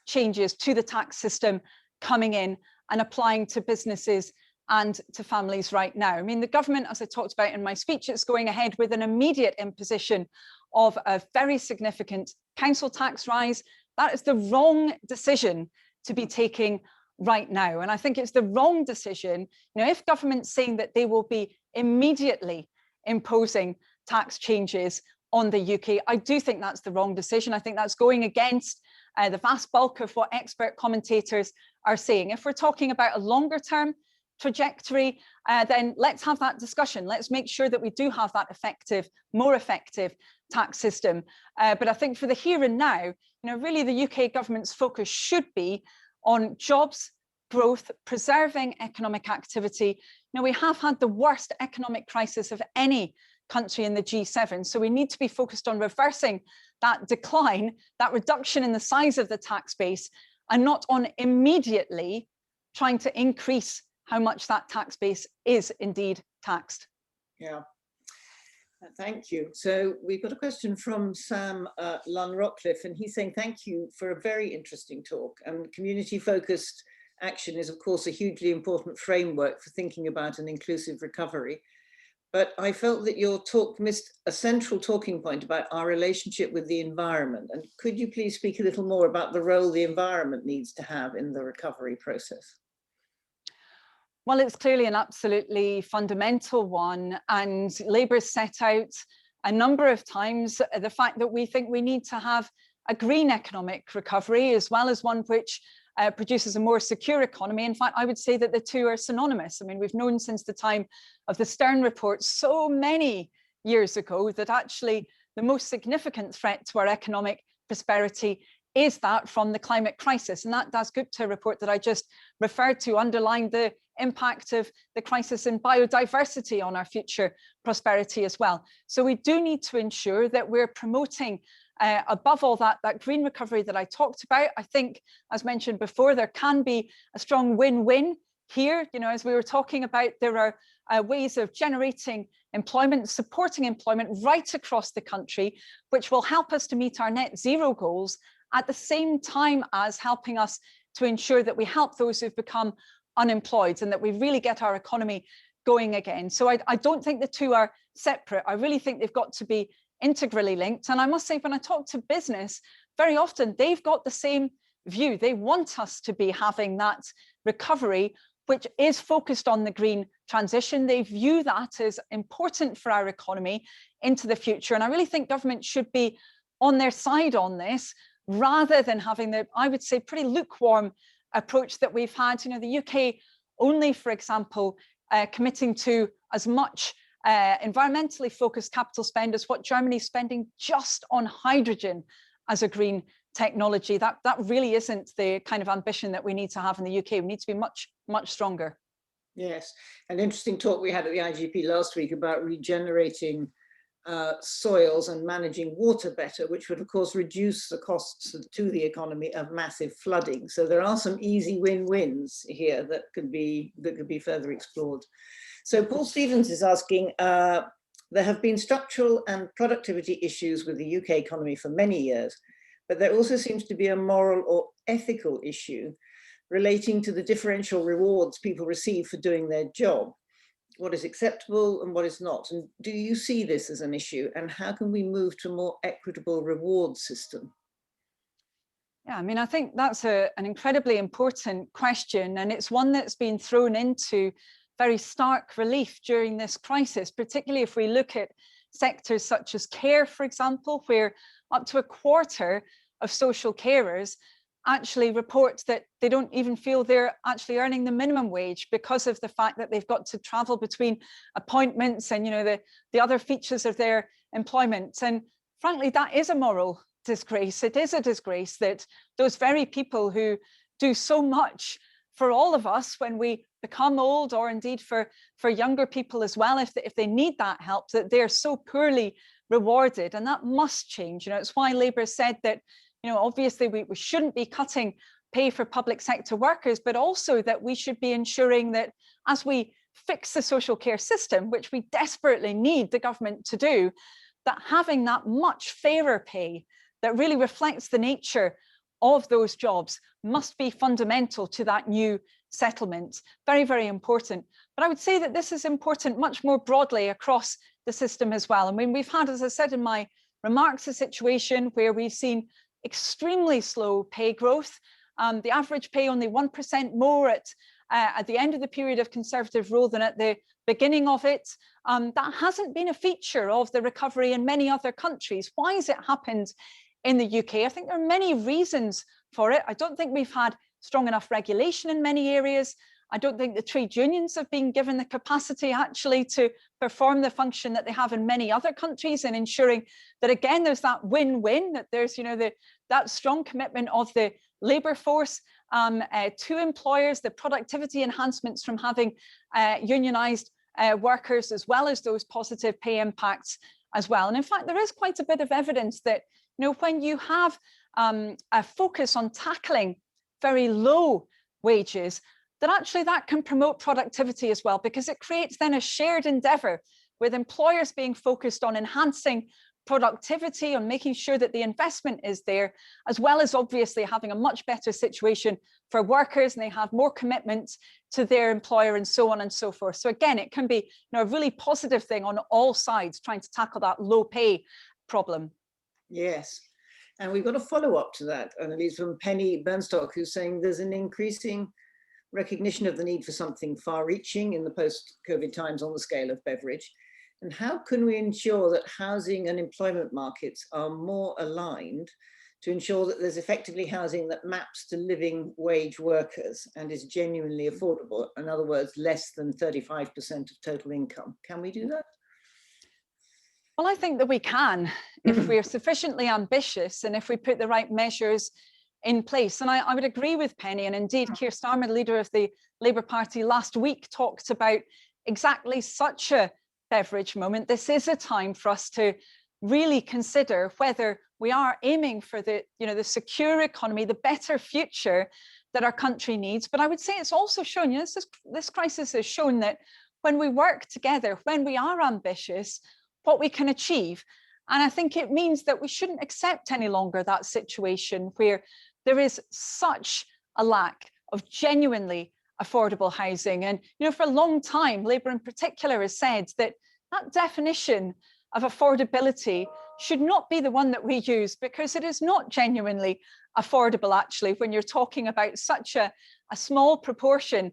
changes to the tax system coming in and applying to businesses and to families right now. I mean, the government, as I talked about in my speech, it's going ahead with an immediate imposition of a very significant council tax rise. That is the wrong decision to be taking right now. And I think it's the wrong decision. If government's saying that they will be immediately imposing tax changes on the UK, I do think that's the wrong decision. I think that's going against the vast bulk of what expert commentators are saying. If we're talking about a longer term trajectory, then let's have that discussion. Let's make sure that we do have that effective, more effective tax system. But I think for the here and now, really the UK government's focus should be on jobs, growth, preserving economic activity. We have had the worst economic crisis of any country in the G7. So we need to be focused on reversing that decline, that reduction in the size of the tax base, and not on immediately trying to increase how much that tax base is indeed taxed. Yeah. Thank you. So we've got a question from Sam Lunn-Rockcliffe, and he's saying, thank you for a very interesting talk. And community-focused action is, of course, a hugely important framework for thinking about an inclusive recovery. But I felt that your talk missed a central talking point about our relationship with the environment. And could you please speak a little more about the role the environment needs to have in the recovery process? Well, it's clearly an absolutely fundamental one, and Labour's set out a number of times the fact that we think we need to have a green economic recovery as well as one which produces a more secure economy. In fact, I would say that the two are synonymous. I mean, we've known since the time of the Stern report so many years ago that actually the most significant threat to our economic prosperity is that from the climate crisis. And that Dasgupta report that I just referred to underlined the impact of the crisis in biodiversity on our future prosperity as well. So we do need to ensure that we're promoting above all that green recovery that I talked about. I think, as mentioned before, there can be a strong win-win here. As we were talking about, there are ways of generating employment, supporting employment right across the country, which will help us to meet our net zero goals at the same time as helping us to ensure that we help those who've become unemployed and that we really get our economy going again. So I don't think the two are separate. I really think they've got to be integrally linked. And I must say, when I talk to business, very often they've got the same view. They want us to be having that recovery, which is focused on the green transition. They view that as important for our economy into the future. And I really think government should be on their side on this, rather than having the, I would say, pretty lukewarm approach that we've had. The UK only, for example, committing to as much environmentally focused capital spend as what Germany's spending just on hydrogen as a green technology. That really isn't the kind of ambition that we need to have in the UK. We need to be much, much stronger. Yes, an interesting talk we had at the IGP last week about regenerating soils and managing water better, which would of course reduce the costs to the economy of massive flooding. So there are some easy win-wins here that could be further explored. So Paul Stevens is asking, there have been structural and productivity issues with the UK economy for many years, but there also seems to be a moral or ethical issue relating to the differential rewards people receive for doing their job. What is acceptable and what is not? And do you see this as an issue? And how can we move to a more equitable reward system? Yeah, I mean, I think that's an incredibly important question, and it's one that's been thrown into very stark relief during this crisis, particularly if we look at sectors such as care, for example, where up to a quarter of social carers actually report that they don't even feel they're actually earning the minimum wage because of the fact that they've got to travel between appointments and, you know, the other features of their employment. And frankly, that is a moral disgrace. It is a disgrace that those very people who do so much for all of us when we become old, or indeed for younger people as well, if they need that help, that they're so poorly rewarded. And that must change. You know, it's why Labour said that, you know, obviously we shouldn't be cutting pay for public sector workers, but also that we should be ensuring that as we fix the social care system, which we desperately need the government to do, that having that much fairer pay that really reflects the nature of those jobs must be fundamental to that new settlement. Very, very important. But I would say that this is important much more broadly across the system as well. I mean, we've had, as I said in my remarks, a situation where we've seen extremely slow pay growth. The average pay only 1% more at the end of the period of Conservative rule than at the beginning of it. That hasn't been a feature of the recovery in many other countries. Why has it happened in the UK? I think there are many reasons for it. I don't think we've had strong enough regulation in many areas. I don't think the trade unions have been given the capacity actually to perform the function that they have in many other countries, and ensuring that, again, there's that win-win, that there's, you know, that strong commitment of the labour force to employers, the productivity enhancements from having unionised workers, as well as those positive pay impacts as well. And in fact, there is quite a bit of evidence that, you know, when you have a focus on tackling very low wages, that actually that can promote productivity as well, because it creates then a shared endeavour with employers being focused on enhancing productivity, on making sure that the investment is there, as well as obviously having a much better situation for workers, and they have more commitment to their employer, and so on and so forth. So again, it can be, you know, a really positive thing on all sides, trying to tackle that low pay problem. Yes. And we've got a follow-up to that, Anneliese, from Penny Bernstock, who's saying there's an increasing recognition of the need for something far-reaching in the post-COVID times on the scale of beverage. And how can we ensure that housing and employment markets are more aligned to ensure that there's effectively housing that maps to living wage workers and is genuinely affordable? In other words, less than 35% of total income. Can we do that? Well, I think that we can, if we're sufficiently ambitious and if we put the right measures in place. And I would agree with Penny, and indeed Keir Starmer, the leader of the Labour Party, last week talked about exactly such a beverage moment. This is a time for us to really consider whether we are aiming for the, you know, the secure economy, the better future that our country needs. But I would say it's also shown, you know, this crisis has shown that when we work together, when we are ambitious, what we can achieve. And I think it means that we shouldn't accept any longer that situation where there is such a lack of genuinely affordable housing. And, you know, for a long time, Labour in particular has said that that definition of affordability should not be the one that we use, because it is not genuinely affordable, actually, when you're talking about such a small proportion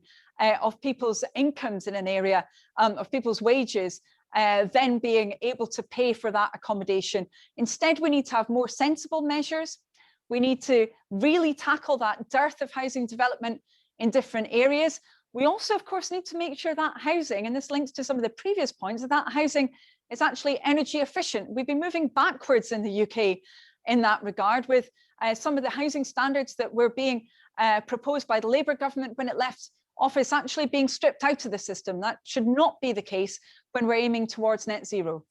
of people's incomes in an area, of people's wages, then being able to pay for that accommodation. Instead, we need to have more sensible measures. We need to really tackle that dearth of housing development in different areas. we also, of course, need to make sure that housing, and this links to some of the previous points, that housing is actually energy efficient. We've been moving backwards in the UK in that regard, with some of the housing standards that were being proposed by the Labour government when it left office actually being stripped out of the system. That should not be the case when we're aiming towards net zero.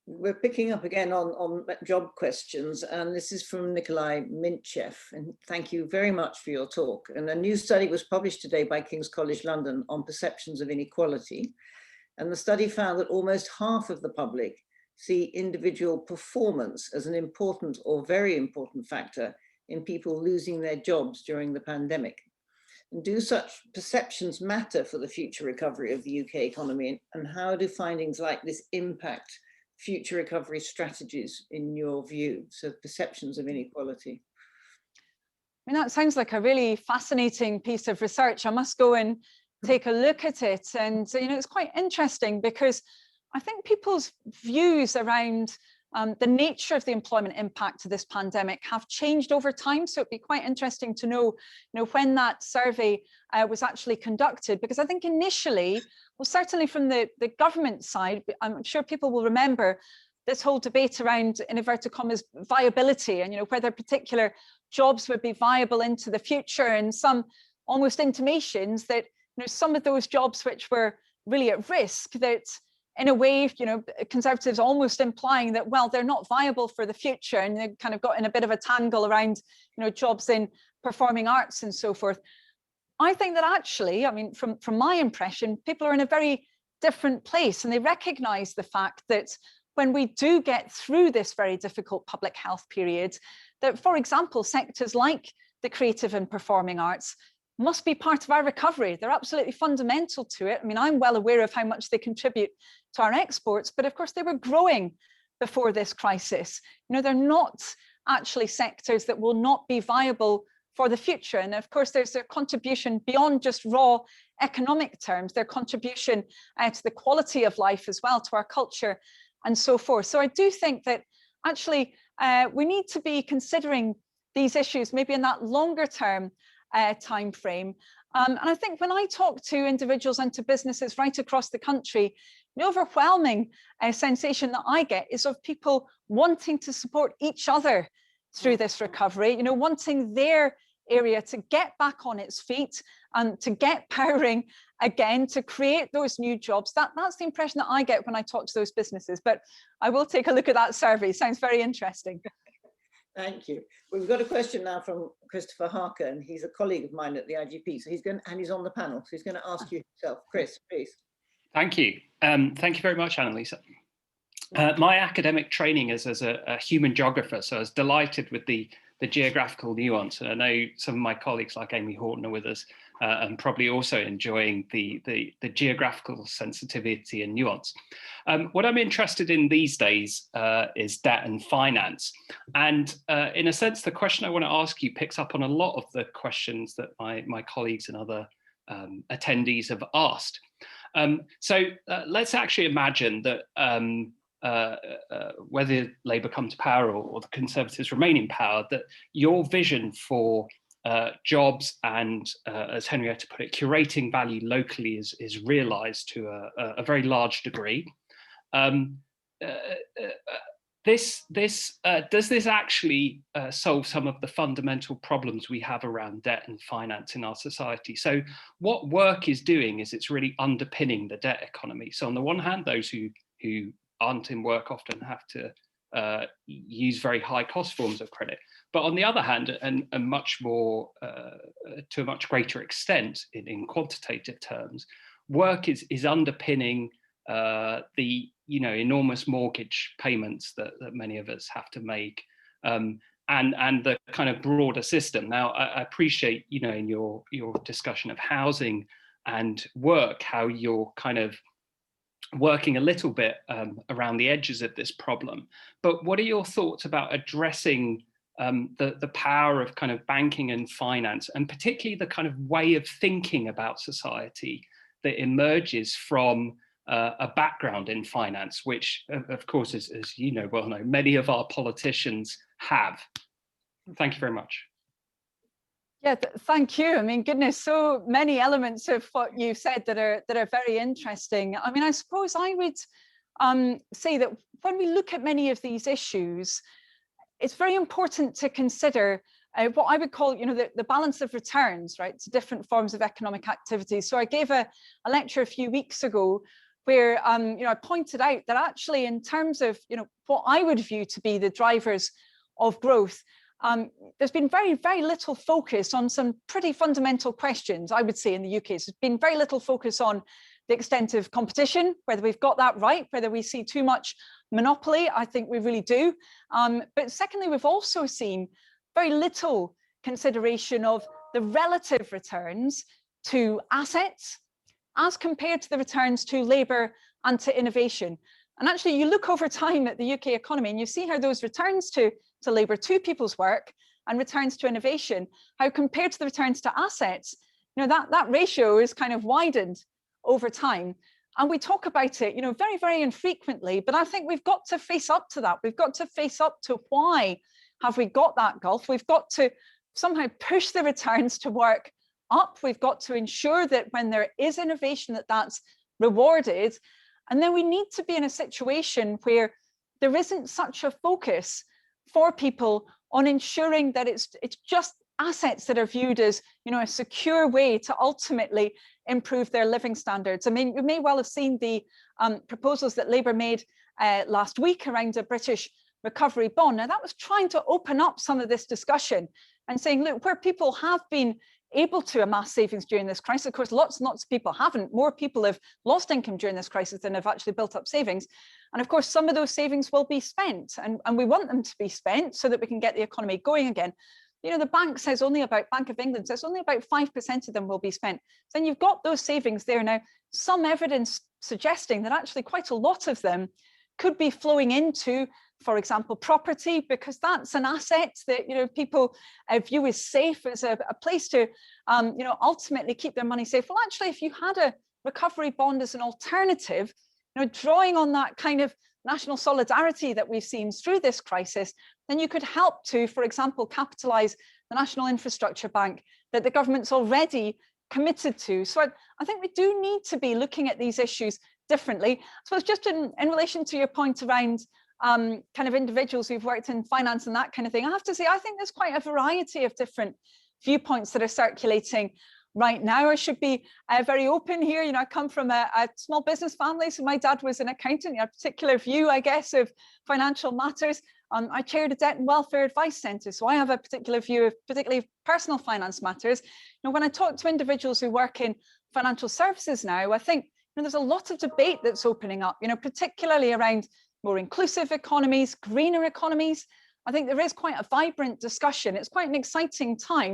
We're picking up again on job questions, and this is from Nikolai Mintchev. And thank you very much for your talk. And a new study was published today by King's College London on perceptions of inequality. And the study found that almost half of the public see individual performance as an important or very important factor in people losing their jobs during the pandemic. And do such perceptions matter for the future recovery of the UK economy? And how do findings like this impact future recovery strategies in your view? So perceptions of inequality. I mean, that sounds like a really fascinating piece of research. I must go and take a look at it. And, you know, it's quite interesting because I think people's views around the nature of the employment impact of this pandemic have changed over time. So it'd be quite interesting to know, when that survey was actually conducted, because I think initially, well, certainly from the government side, I'm sure people will remember this whole debate around, in inverted commas, viability, and whether particular jobs would be viable into the future, and some almost intimations that some of those jobs which were really at risk, that in a way, Conservatives almost implying that, well, they're not viable for the future, and they kind of got in a bit of a tangle around, jobs in performing arts and so forth. I think that actually, I mean, from my impression, people are in a very different place, and they recognise the fact that when we do get through this very difficult public health period, that, for example, sectors like the creative and performing arts must be part of our recovery. They're absolutely fundamental to it. I mean, I'm well aware of how much they contribute to our exports, but of course they were growing before this crisis. They're not actually sectors that will not be viable for the future. And of course, there's their contribution beyond just raw economic terms, their contribution to the quality of life as well, to our culture and so forth. So I do think that actually we need to be considering these issues maybe in that longer term time frame. And I think when I talk to individuals and to businesses right across the country, the overwhelming sensation that I get is of people wanting to support each other through this recovery, wanting their area to get back on its feet and to get powering again, to create those new jobs. That's the impression that I get when I talk to those businesses. But I will take a look at that survey. Sounds very interesting. Thank you. We've got a question now from Christopher Harker, and he's a colleague of mine at the IGP. So he's on the panel. So he's going to ask you himself. Chris, please. Thank you. Thank you very much, Anneliese. My academic training is as a human geographer, so I was delighted with the geographical nuance. And I know some of my colleagues like Amy Horton are with us and probably also enjoying the geographical sensitivity and nuance. What I'm interested in these days is debt and finance. And in a sense, the question I want to ask you picks up on a lot of the questions that my colleagues and other attendees have asked. So let's actually imagine that whether Labour come to power or the Conservatives remain in power, that your vision for jobs and, as Henrietta put it, curating value locally is realised to a very large degree. Does this actually solve some of the fundamental problems we have around debt and finance in our society? So what work is doing is it's really underpinning the debt economy. So on the one hand, those who aren't in work often have to use very high cost forms of credit. But on the other hand, and much more, to a much greater extent in quantitative terms, work is underpinning the enormous mortgage payments that many of us have to make, and the kind of broader system. Now, I appreciate, in your discussion of housing and work, how you're kind of working a little bit around the edges of this problem. But what are your thoughts about addressing the power of kind of banking and finance, and particularly the kind of way of thinking about society that emerges from a background in finance, which, of course, as you know well know, many of our politicians have? Thank you very much. Yeah, thank you. I mean, goodness, so many elements of what you said that are very interesting. I mean, I suppose I would say that when we look at many of these issues, it's very important to consider what I would call, the balance of returns, right, to different forms of economic activity. So I gave a lecture a few weeks ago where, I pointed out that actually in terms of, what I would view to be the drivers of growth, there's been very, very little focus on some pretty fundamental questions, I would say, in the UK. There's been very little focus on the extent of competition, whether we've got that right, whether we see too much monopoly. I think we really do. But secondly, we've also seen very little consideration of the relative returns to assets as compared to the returns to labour and to innovation. And actually, you look over time at the UK economy and you see how those returns to labour, to people's work, and returns to innovation, how compared to the returns to assets, that ratio is kind of widened over time. And we talk about it, very, very infrequently, but I think we've got to face up to that. We've got to face up to why have we got that gulf. We've got to somehow push the returns to work up. We've got to ensure that when there is innovation, that's rewarded. And then we need to be in a situation where there isn't such a focus for people on ensuring that it's just assets that are viewed as, a secure way to ultimately improve their living standards. I mean, you may well have seen the proposals that Labour made last week around a British recovery bond. Now, that was trying to open up some of this discussion and saying, look, where people have been able to amass savings during this crisis, of course, lots and lots of people haven't. More people have lost income during this crisis than have actually built up savings. And of course, some of those savings will be spent, and we want them to be spent so that we can get the economy going again. The Bank of England says only about 5% of them will be spent. Then you've got those savings there now, some evidence suggesting that actually quite a lot of them could be flowing into, for example, property, because that's an asset that people view as safe, as a place to ultimately keep their money safe. Well, actually, if you had a recovery bond as an alternative, drawing on that kind of national solidarity that we've seen through this crisis, then you could help to, for example, capitalise the National Infrastructure Bank that the government's already committed to. So I think we do need to be looking at these issues differently. So it's just in relation to your point around kind of individuals who've worked in finance and that kind of thing, I have to say, I think there's quite a variety of different viewpoints that are circulating right now. I should be very open here. I come from a small business family, so my dad was an accountant, a particular view, I guess, of financial matters. I chaired a debt and welfare advice centre, so I have a particular view of particularly personal finance matters. When I talk to individuals who work in financial services now, I think there's a lot of debate that's opening up, particularly around more inclusive economies, greener economies. I think there is quite a vibrant discussion. It's quite an exciting time.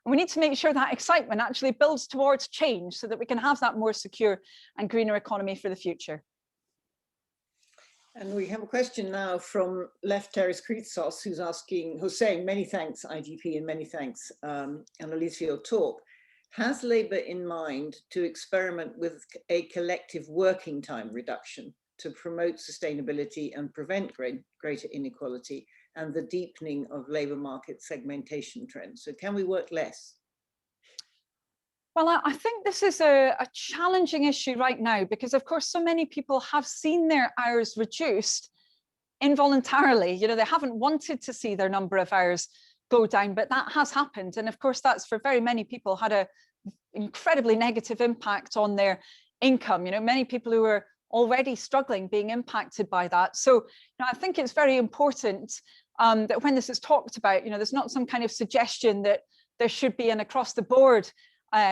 And we need to make sure that excitement actually builds towards change so that we can have that more secure and greener economy for the future. And we have a question now from Left Terrace Kritsos, who's saying, many thanks, IGP, and many thanks, Anneliese, for your talk. Has Labour in mind to experiment with a collective working time reduction to promote sustainability and prevent greater inequality and the deepening of labour market segmentation trends? So can we work less? Well, I think this is a challenging issue right now because, of course, so many people have seen their hours reduced involuntarily. They haven't wanted to see their number of hours go down, but that has happened. And of course, that's for very many people had an incredibly negative impact on their income. Many people who are already struggling being impacted by that. So I think it's very important that when this is talked about, there's not some kind of suggestion that there should be an across the board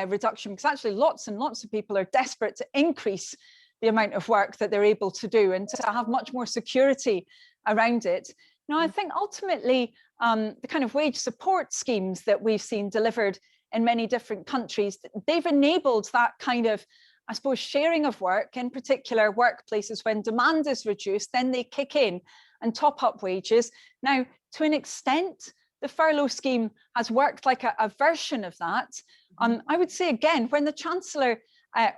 reduction, because actually lots and lots of people are desperate to increase the amount of work that they're able to do and to have much more security around it. I think ultimately the kind of wage support schemes that we've seen delivered in many different countries, they've enabled that kind of, I suppose, sharing of work, in particular workplaces when demand is reduced, then they kick in and top up wages. Now, to an extent, the furlough scheme has worked like a version of that. I would say, again, when the Chancellor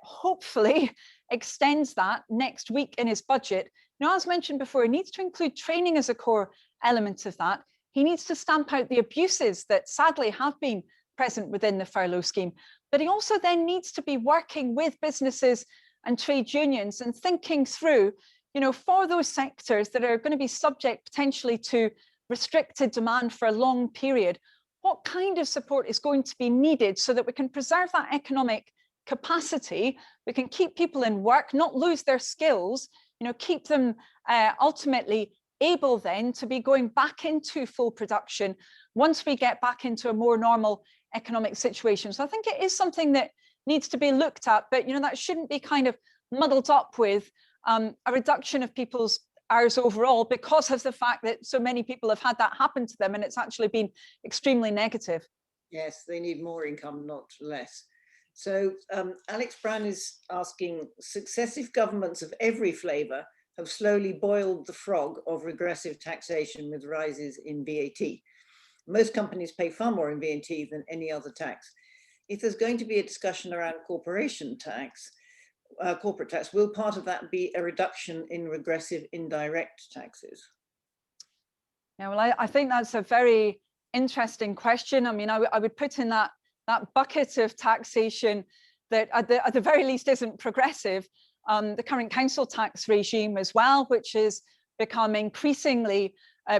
hopefully extends that next week in his budget, as mentioned before, he needs to include training as a core element of that. He needs to stamp out the abuses that sadly have been present within the furlough scheme. But he also then needs to be working with businesses and trade unions and thinking through, for those sectors that are going to be subject potentially to restricted demand for a long period, what kind of support is going to be needed so that we can preserve that economic capacity, we can keep people in work, not lose their skills, keep them ultimately able then to be going back into full production once we get back into a more normal economic situation. So I think it is something that needs to be looked at, but that shouldn't be kind of muddled up with a reduction of people's hours overall because of the fact that so many people have had that happen to them and it's actually been extremely negative. Yes, they need more income, not less. So Alex Brown is asking, successive governments of every flavour have slowly boiled the frog of regressive taxation with rises in VAT. Most companies pay far more in VAT than any other tax. If there's going to be a discussion around corporate tax, will part of that be a reduction in regressive indirect taxes? Yeah, well, I think that's a very interesting question. I mean, I would put in that bucket of taxation that at the very least isn't progressive, the current council tax regime as well, which has become increasingly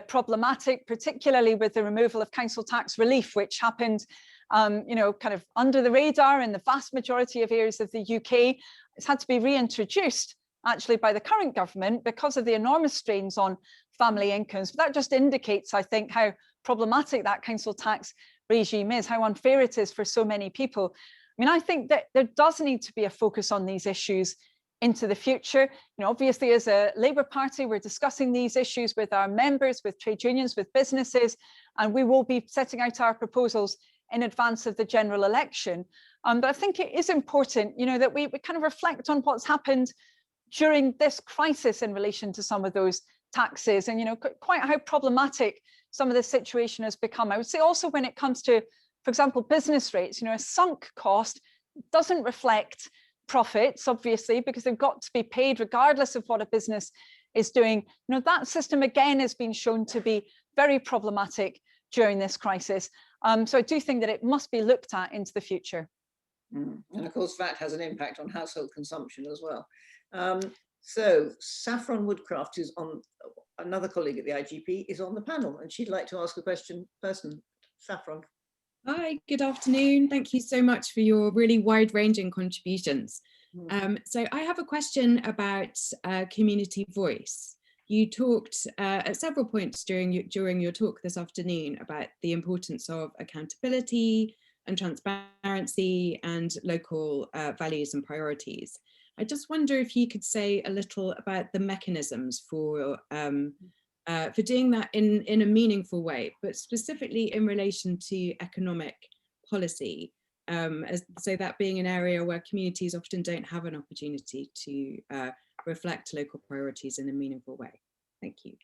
problematic, particularly with the removal of council tax relief, which happened kind of under the radar in the vast majority of areas of the UK. It's had to be reintroduced actually by the current government because of the enormous strains on family incomes. But that just indicates, I think, how problematic that council tax regime is, how unfair it is for so many people. I mean, I think that there does need to be a focus on these issues into the future. Obviously, as a Labour Party, we're discussing these issues with our members, with trade unions, with businesses, and we will be setting out our proposals in advance of the general election. But I think it is important, that we kind of reflect on what's happened during this crisis in relation to some of those taxes and, quite how problematic some of the situation has become. I would say also when it comes to, for example, business rates, a sunk cost doesn't reflect profits, obviously, because they've got to be paid regardless of what a business is doing. That system, again, has been shown to be very problematic during this crisis. So I do think that it must be looked at into the future. And of course, VAT has an impact on household consumption as well. So Saffron Woodcraft, who's on another colleague at the IGP, is on the panel and she'd like to ask a question person. Saffron. Hi, good afternoon. Thank you so much for your really wide-ranging contributions. So I have a question about community voice. You talked at several points during your talk this afternoon about the importance of accountability and transparency and local values and priorities. I just wonder if you could say a little about the mechanisms for doing that in a meaningful way, but specifically in relation to economic policy, so that being an area where communities often don't have an opportunity to reflect local priorities in a meaningful way. Thank you.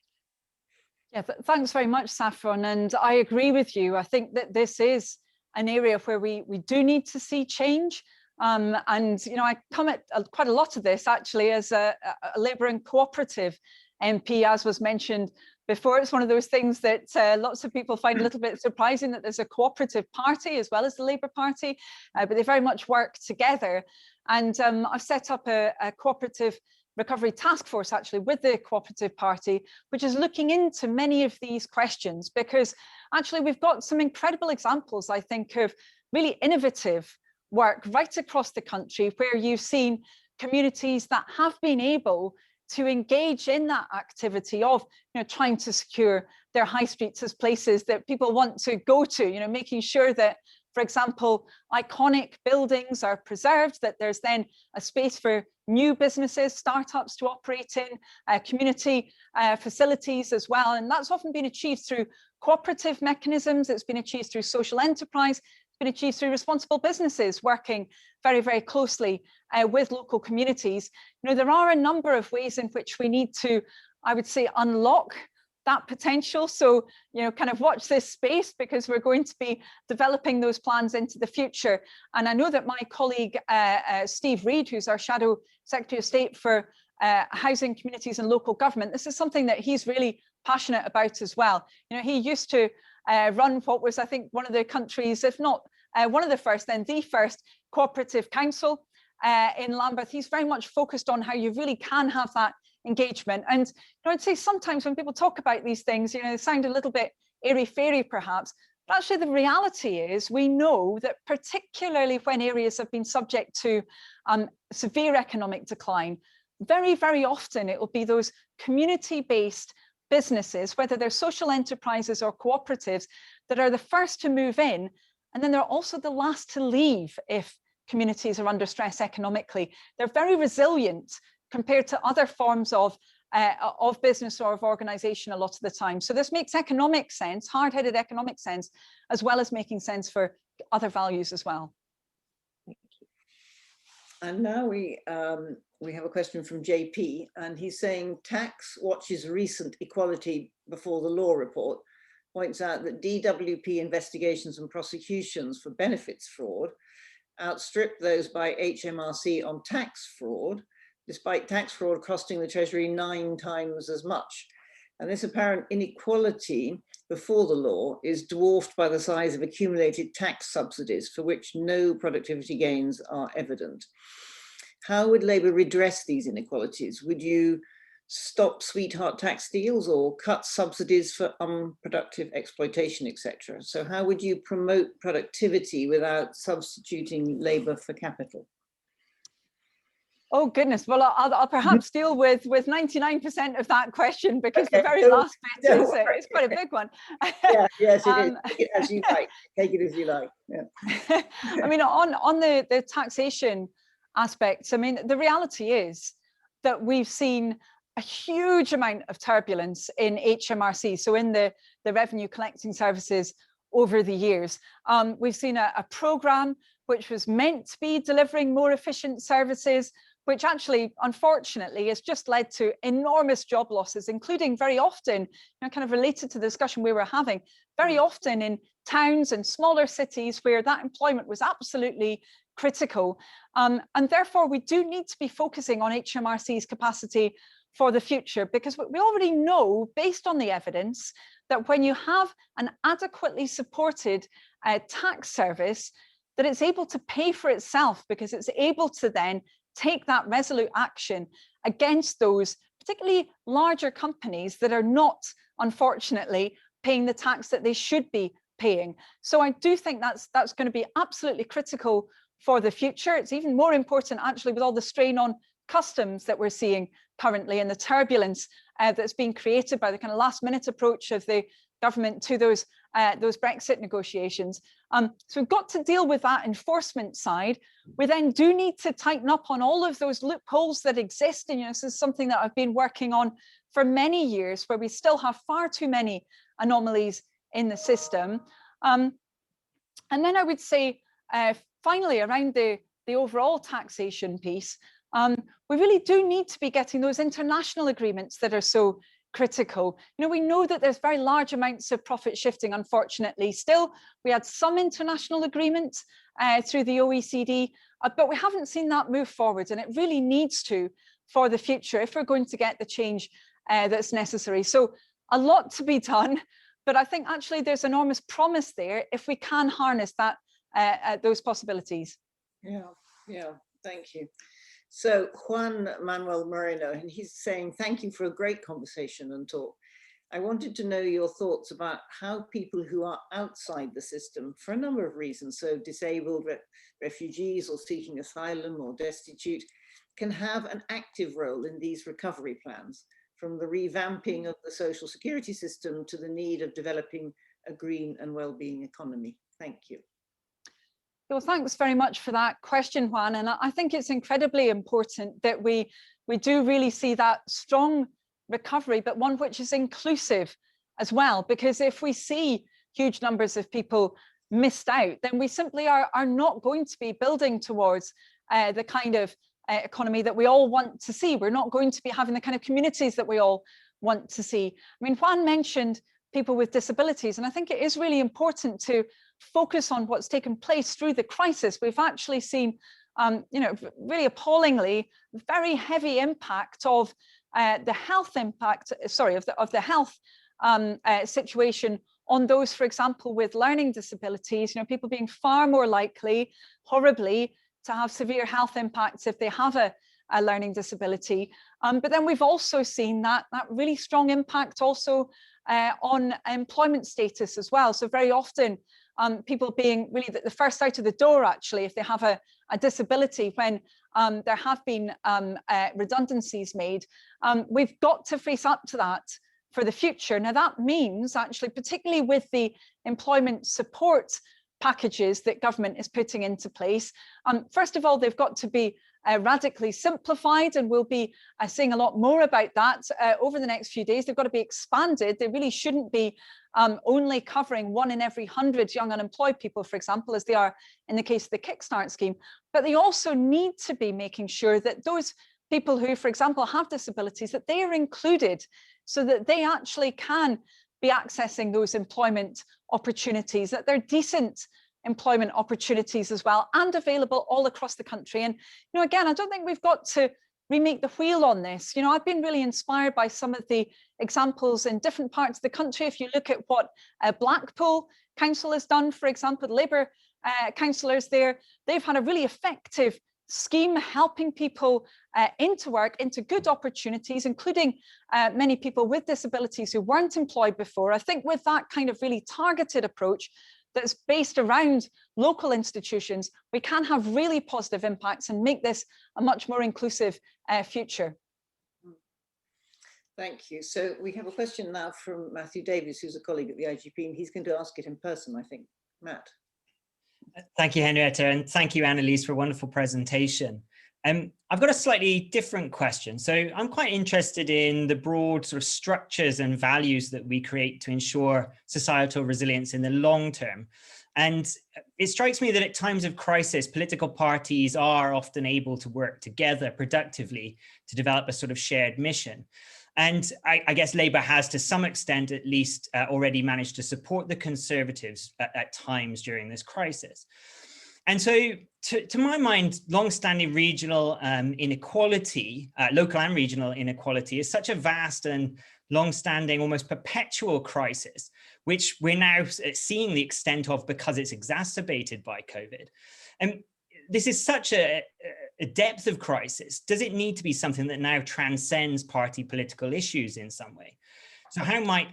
Yeah, thanks very much, Saffron. And I agree with you. I think that this is an area where we do need to see change. And, I come at quite a lot of this actually as a Labour and Co-operative MP, as was mentioned before. It's one of those things that lots of people find a little bit surprising, that there's a cooperative party as well as the Labour Party, but they very much work together. And I've set up a cooperative recovery task force actually with the Cooperative Party, which is looking into many of these questions, because actually we've got some incredible examples, I think, of really innovative work right across the country where you've seen communities that have been able to engage in that activity of trying to secure their high streets as places that people want to go to, making sure that, for example, iconic buildings are preserved, that there's then a space for new businesses, startups to operate in, community facilities as well. And that's often been achieved through cooperative mechanisms. It's been achieved through social enterprise. It's been achieved through responsible businesses working very, very closely with local communities. There are a number of ways in which we need to, I would say, unlock that potential. So, kind of watch this space, because we're going to be developing those plans into the future. And I know that my colleague, Steve Reid, who's our Shadow Secretary of State for Housing, Communities and Local Government, this is something that he's really passionate about as well. He used to run what was, I think, one of the country's, if not one of the first, then the first cooperative council in Lambeth. He's very much focused on how you really can have that engagement. And I'd say sometimes when people talk about these things, they sound a little bit airy-fairy perhaps, but actually the reality is we know that particularly when areas have been subject to severe economic decline, very, very often it will be those community-based businesses, whether they're social enterprises or cooperatives, that are the first to move in, and then they're also the last to leave if communities are under stress economically. They're very resilient compared to other forms of business or of organization a lot of the time. So this makes economic sense, hard-headed economic sense, as well as making sense for other values as well. Thank you. And now we have a question from JP, and he's saying Tax Watch's recent Equality Before the Law report points out that DWP investigations and prosecutions for benefits fraud outstrip those by HMRC on tax fraud, despite tax fraud costing the Treasury 9 times as much. And this apparent inequality before the law is dwarfed by the size of accumulated tax subsidies for which no productivity gains are evident. How would Labour redress these inequalities? Would you stop sweetheart tax deals or cut subsidies for unproductive exploitation, etc.? So how would you promote productivity without substituting labour for capital? Oh goodness, well I'll perhaps deal with 99% of that question, because the very last bit is quite a big one. Yeah, yes, it is. Take it as you like. Take it as you like. Yeah. I mean, on the taxation aspects, I mean, the reality is that we've seen a huge amount of turbulence in HMRC, so in the revenue collecting services over the years. We've seen a programme which was meant to be delivering more efficient services, which actually, unfortunately, has just led to enormous job losses, including very often, kind of related to the discussion we were having, very often in towns and smaller cities where that employment was absolutely critical. And therefore, we do need to be focusing on HMRC's capacity for the future, because we already know, based on the evidence, that when you have an adequately supported tax service, that it's able to pay for itself, because it's able to then take that resolute action against those particularly larger companies that are not, unfortunately, paying the tax that they should be paying. So I do think that's going to be absolutely critical for the future. It's even more important, actually, with all the strain on customs that we're seeing currently and the turbulence that's being created by the kind of last-minute approach of the government to those Brexit negotiations. So we've got to deal with that enforcement side. We then do need to tighten up on all of those loopholes that exist. And this is something that I've been working on for many years, where we still have far too many anomalies in the system. And then I would say, finally, around the overall taxation piece, we really do need to be getting those international agreements that are so critical. We know that there's very large amounts of profit shifting, unfortunately. Still, we had some international agreements through the OECD, but we haven't seen that move forward, and it really needs to for the future if we're going to get the change that's necessary. So a lot to be done, but I think actually there's enormous promise there if we can harness that those possibilities. Yeah, thank you. So Juan Manuel Moreno, and he's saying, thank you for a great conversation and talk. I wanted to know your thoughts about how people who are outside the system for a number of reasons, so disabled, refugees or seeking asylum or destitute, can have an active role in these recovery plans, from the revamping of the social security system to the need of developing a green and well-being economy. Thank you. Well, thanks very much for that question, Juan. And I think it's incredibly important that we do really see that strong recovery, but one which is inclusive as well. Because if we see huge numbers of people missed out, then we simply are not going to be building towards the kind of economy that we all want to see. We're not going to be having the kind of communities that we all want to see. I mean, Juan mentioned people with disabilities, and I think it is really important to focus on what's taken place through the crisis. We've actually seen, really appallingly, very heavy impact of the health impact, of the health situation on those, for example, with learning disabilities, you know, people being far more likely, horribly, to have severe health impacts if they have a learning disability. But then we've also seen that really strong impact also on employment status as well. So very often people being really the first out of the door, actually, if they have a disability, when there have been redundancies made. We've got to face up to that for the future. Now that means, actually, particularly with the employment support packages that government is putting into place, first of all, they've got to be radically simplified, and we'll be seeing a lot more about that over the next few days. They've got to be expanded. They really shouldn't be only covering 1 in every 100 young unemployed people, for example, as they are in the case of the Kickstart scheme. But they also need to be making sure that those people who, for example, have disabilities, that they are included so that they actually can be accessing those employment opportunities, that they're decent employment opportunities as well, and available all across the country. And, you know, again, I don't think we've got to remake the wheel on this. You know, I've been really inspired by some of the examples in different parts of the country. If you look at what Blackpool Council has done, for example, the Labour councillors there, they've had a really effective scheme helping people into work, into good opportunities, including many people with disabilities who weren't employed before. I think with that kind of really targeted approach that's based around local institutions, we can have really positive impacts and make this a much more inclusive future. Thank you. So we have a question now from Matthew Davies, who's a colleague at the IGP, and he's going to ask it in person, I think. Matt. Thank you, Henrietta, and thank you, Anneliese, for a wonderful presentation. I've got a slightly different question. So I'm quite interested in the broad sort of structures and values that we create to ensure societal resilience in the long term. And it strikes me that at times of crisis, political parties are often able to work together productively to develop a sort of shared mission. And I guess Labour has, to some extent at least, already managed to support the Conservatives at times during this crisis. And so, to my mind, long-standing regional inequality, local and regional inequality, is such a vast and long-standing, almost perpetual crisis, which we're now seeing the extent of because it's exacerbated by COVID. And this is such a depth of crisis. Does it need to be something that now transcends party political issues in some way? So how might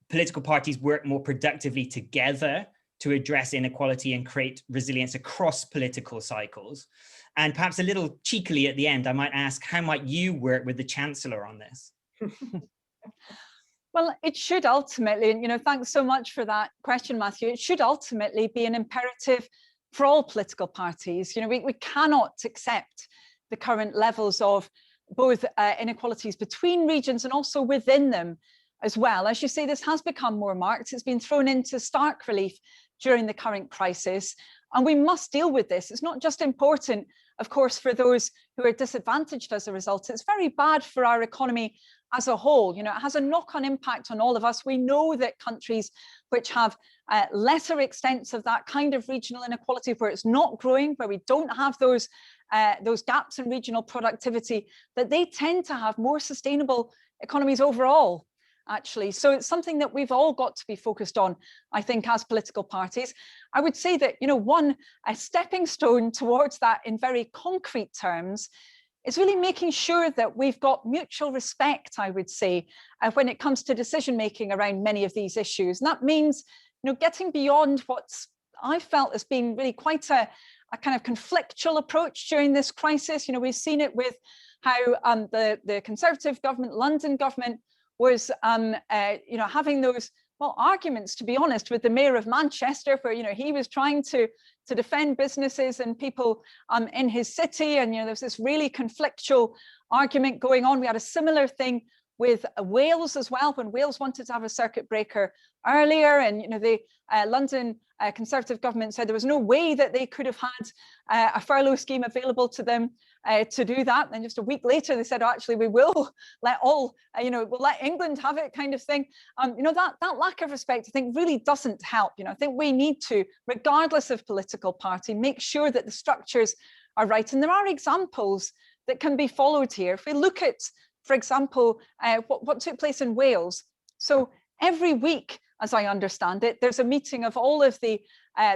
political parties work more productively together to address inequality and create resilience across political cycles? And perhaps a little cheekily at the end, I might ask, how might you work with the Chancellor on this? Well, it should ultimately, and, you know, thanks so much for that question, Matthew. It should ultimately be an imperative for all political parties. You know, we cannot accept the current levels of both inequalities between regions and also within them as well. As you say, this has become more marked. It's been thrown into stark relief during the current crisis, and we must deal with this. It's not just important, of course, for those who are disadvantaged as a result. It's very bad for our economy as a whole. You know, it has a knock-on impact on all of us. We know that countries which have lesser extents of that kind of regional inequality, where it's not growing, where we don't have those gaps in regional productivity, that they tend to have more sustainable economies overall, actually. So it's something that we've all got to be focused on, I think, as political parties. I would say that, you know, a stepping stone towards that in very concrete terms is really making sure that we've got mutual respect, I would say, when it comes to decision making around many of these issues. And that means, you know, getting beyond what I felt as being really quite a kind of conflictual approach during this crisis. You know, we've seen it with how the Conservative government, London government, was you know, having those arguments, to be honest, with the Mayor of Manchester, where, you know, he was trying to defend businesses and people in his city, and, you know, there's this really conflictual argument going on. We had a similar thing with Wales as well, when Wales wanted to have a circuit breaker earlier, and, you know, the London Conservative government said there was no way that they could have had a furlough scheme available to them to do that. And just a week later, they said, oh, actually, we will let you know, we'll let England have it, kind of thing. You know, that lack of respect, I think, really doesn't help. You know, I think we need to, regardless of political party, make sure that the structures are right. And there are examples that can be followed here. If we look at, for example, what took place in Wales. So every week, as I understand it. There's a meeting of all of the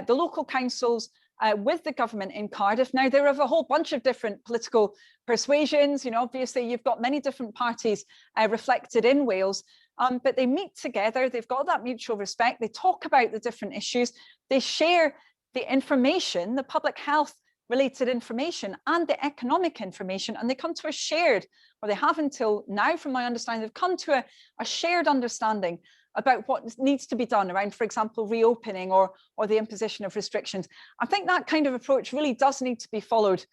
local councils with the government in Cardiff. Now, they're of a whole bunch of different political persuasions. You know, obviously, you've got many different parties reflected in Wales, but they meet together. They've got that mutual respect. They talk about the different issues. They share the information, the public health related information and the economic information, and they come to a shared, or they have until now, from my understanding, they've come to a shared understanding about what needs to be done around, for example, reopening or the imposition of restrictions. I think that kind of approach really does need to be followed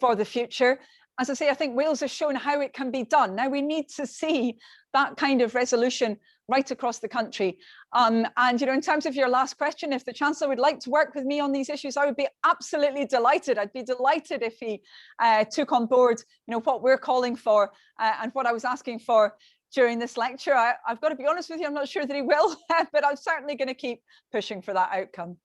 for the future. As I say, I think Wales has shown how it can be done. Now we need to see that kind of resolution right across the country. And, you know, in terms of your last question, if the Chancellor would like to work with me on these issues, I would be absolutely delighted. I'd be delighted if he took on board, you know, what we're calling for and what I was asking for during this lecture. I've got to be honest with you, I'm not sure that he will, but I'm certainly going to keep pushing for that outcome.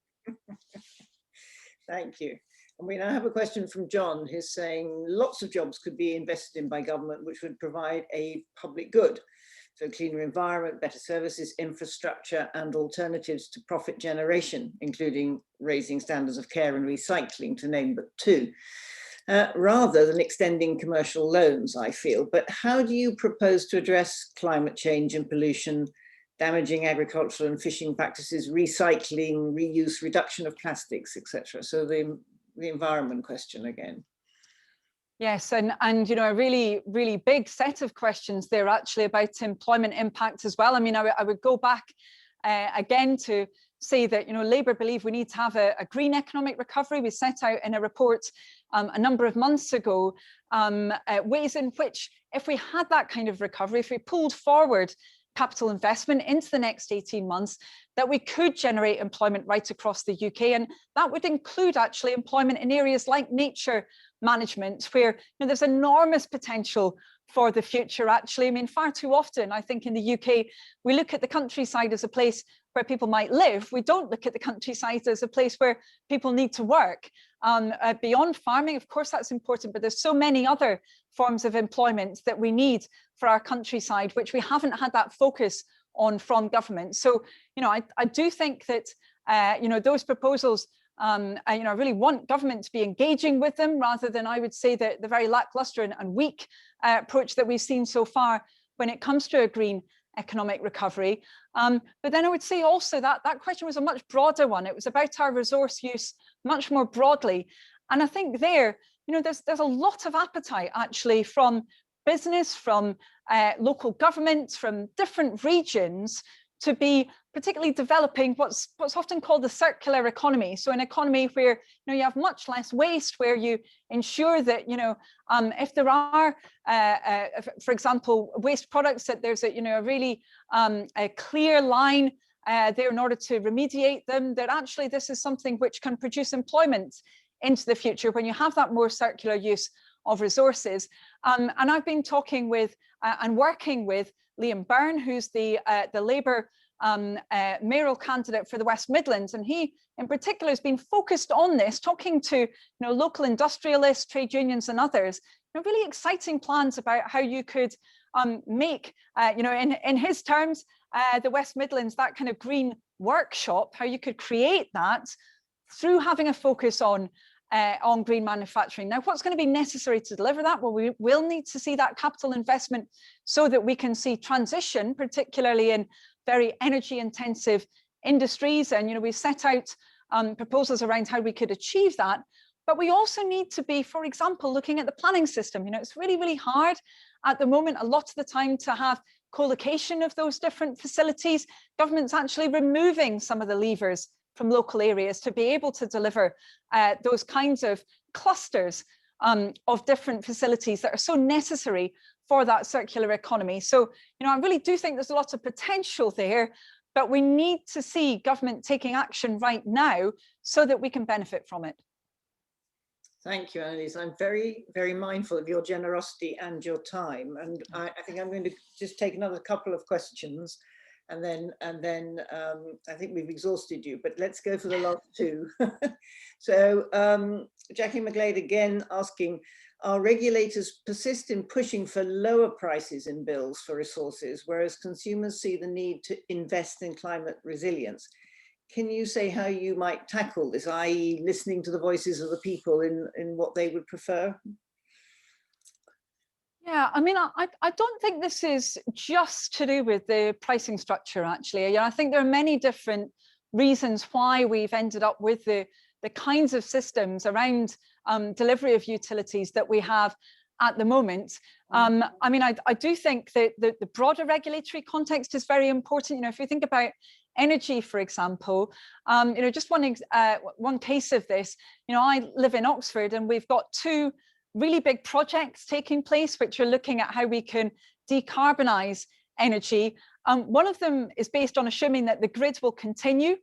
Thank you. And we now have a question from John, who's saying lots of jobs could be invested in by government, which would provide a public good. So cleaner environment, better services, infrastructure, and alternatives to profit generation, including raising standards of care and recycling, to name but two, rather than extending commercial loans, I feel. But how do you propose to address climate change and pollution, damaging agricultural and fishing practices, recycling, reuse, reduction of plastics, etc.? So the environment question again. Yes, and you know, a really, really big set of questions there actually about employment impact as well. I mean, I would go back again to say that, you know, Labour believe we need to have a green economic recovery. We set out in a report a number of months ago ways in which, if we had that kind of recovery, if we pulled forward capital investment into the next 18 months, that we could generate employment right across the UK. And that would include actually employment in areas like nature management, where, you know, there's enormous potential for the future actually. I mean, far too often, I think in the UK, we look at the countryside as a place where people might live. We don't look at the countryside as a place where people need to work. Beyond farming, of course, that's important, but there's so many other forms of employment that we need for our countryside, which we haven't had that focus on from government. So, you know, I do think that, you know, those proposals, you know, I really want government to be engaging with them, rather than, I would say, that the very lackluster and weak approach that we've seen so far when it comes to a green economic recovery. But then I would say also that that question was a much broader one. It was about our resource use much more broadly. And I think there, you know, there's a lot of appetite actually from business, from local governments, from different regions, to be particularly developing what's often called the circular economy. So an economy where, you know, you have much less waste, where you ensure that, you know, if there are, for example, waste products, that there's a, you know, a really a clear line there in order to remediate them, that actually this is something which can produce employment into the future when you have that more circular use of resources. And I've been talking with and working with Liam Byrne, who's the Labour mayoral candidate for the West Midlands, and he in particular has been focused on this, talking to, you know, local industrialists, trade unions and others, you know, really exciting plans about how you could make, you know, in his terms, the West Midlands, that kind of green workshop, how you could create that through having a focus on green manufacturing. Now, what's going to be necessary to deliver that? Well, we will need to see that capital investment so that we can see transition, particularly in very energy intensive industries. And, you know, we set out proposals around how we could achieve that. But we also need to be, for example, looking at the planning system. You know, it's really, really hard at the moment, a lot of the time, to have co-location of those different facilities. Government's actually removing some of the levers from local areas to be able to deliver those kinds of clusters of different facilities that are so necessary for that circular economy. So, you know, I really do think there's a lot of potential there, but we need to see government taking action right now so that we can benefit from it. Thank you, Anneliese. I'm very, very mindful of your generosity and your time. And I think I'm going to just take another couple of questions, and then I think we've exhausted you, but let's go for the last two. So Jackie McGlade again asking, our regulators persist in pushing for lower prices in bills for resources, whereas consumers see the need to invest in climate resilience. Can you say how you might tackle this, i.e. listening to the voices of the people in what they would prefer? Yeah, I mean, I don't think this is just to do with the pricing structure, actually. You know, I think there are many different reasons why we've ended up with the kinds of systems around delivery of utilities that we have at the moment. I mean, I do think that the broader regulatory context is very important. You know, if you think about energy, for example, you know, just one case of this, you know, I live in Oxford and we've got two really big projects taking place, which are looking at how we can decarbonize energy. One of them is based on assuming that the grid will continue,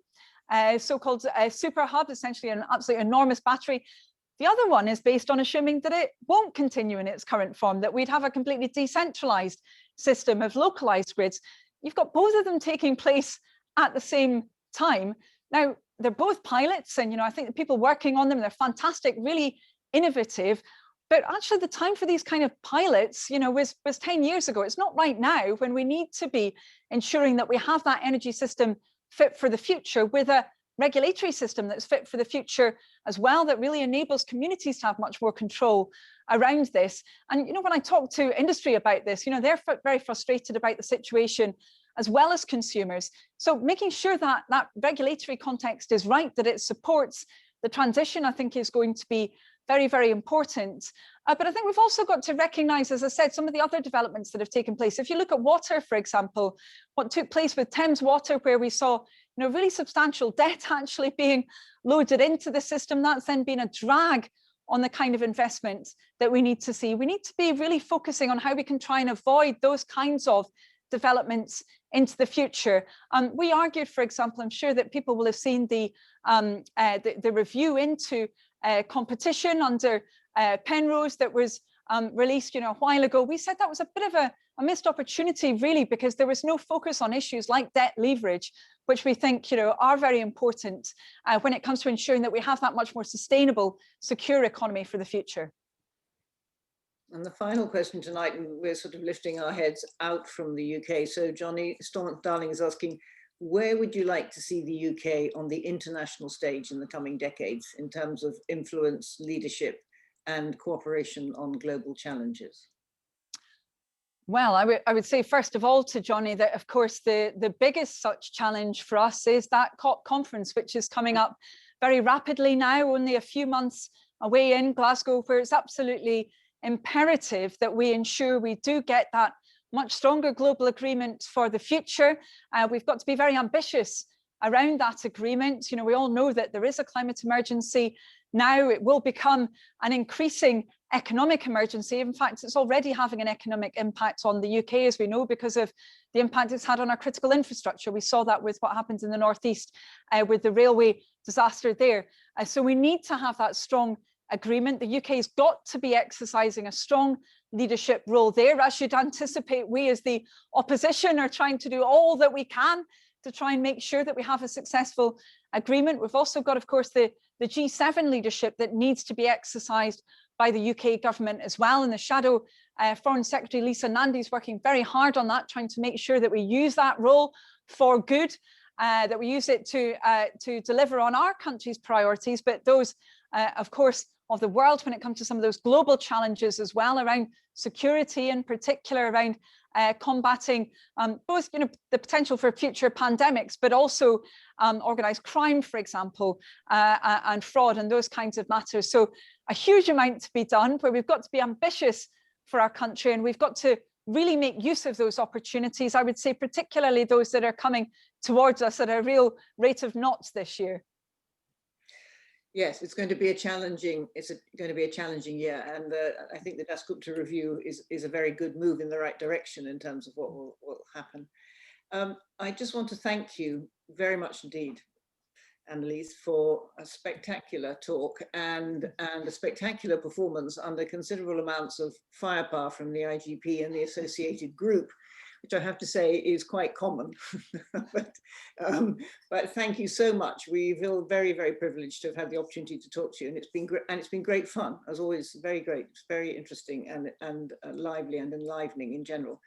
so-called super hub, essentially an absolutely enormous battery. The other one is based on assuming that it won't continue in its current form, that we'd have a completely decentralized system of localized grids. You've got both of them taking place at the same time. Now, they're both pilots, and you know, I think the people working on them, they're fantastic, really innovative. But actually, the time for these kind of pilots, you know, was 10 years ago. It's not right now, when we need to be ensuring that we have that energy system fit for the future, with a regulatory system that's fit for the future as well, that really enables communities to have much more control around this. And you know, when I talk to industry about this, you know, they're very frustrated about the situation, as well as consumers. So making sure that that regulatory context is right, that it supports the transition, I think is going to be very, very important. But I think we've also got to recognise, as I said, some of the other developments that have taken place. If you look at water, for example, what took place with Thames Water, where we saw, you know, really substantial debt actually being loaded into the system, that's then been a drag on the kind of investment that we need to see. We need to be really focusing on how we can try and avoid those kinds of developments into the future. We argued, for example, I'm sure that people will have seen the review into competition under Penrose that was released, you know, a while ago. We said that was a bit of a missed opportunity, really, because there was no focus on issues like debt leverage, which we think, you know, are very important when it comes to ensuring that we have that much more sustainable, secure economy for the future. And the final question tonight, we're sort of lifting our heads out from the UK. So Johnny Darling is asking, where would you like to see the UK on the international stage in the coming decades in terms of influence, leadership, and cooperation on global challenges? Well, I would say, first of all, to Johnny, that of course the biggest such challenge for us is that COP conference, which is coming up very rapidly now, only a few months away in Glasgow, where it's absolutely imperative that we ensure we do get that much stronger global agreement for the future. We've got to be very ambitious around that agreement. You know, we all know that there is a climate emergency now. It will become an increasing economic emergency. In fact, it's already having an economic impact on the UK, as we know, because of the impact it's had on our critical infrastructure. We saw that with what happened in the Northeast with the railway disaster there. So we need to have that strong agreement. The UK has got to be exercising a strong leadership role there. As you'd anticipate, we as the opposition are trying to do all that we can to try and make sure that we have a successful agreement. We've also got, of course, the G7 leadership that needs to be exercised by the UK government as well. And the Shadow Foreign Secretary Lisa Nandy is working very hard on that, trying to make sure that we use that role for good, that we use it to deliver on our country's priorities, but those, of course, of the world when it comes to some of those global challenges as well, around security, in particular around combating both, you know, the potential for future pandemics, but also organized crime, for example, and fraud and those kinds of matters. So a huge amount to be done, where we've got to be ambitious for our country, and we've got to really make use of those opportunities. I would say particularly those that are coming towards us at a real rate of knots this year. Yes, it's going to be a challenging year, and I think the Dasgupta review is a very good move in the right direction in terms of what will happen. I just want to thank you very much indeed, Anneliese, for a spectacular talk and a spectacular performance under considerable amounts of firepower from the IGP and the associated group. which I have to say is quite common. But thank you so much. We feel very, very privileged to have had the opportunity to talk to you, and it's been great fun, as always. Very great, it's very interesting and lively and enlivening in general.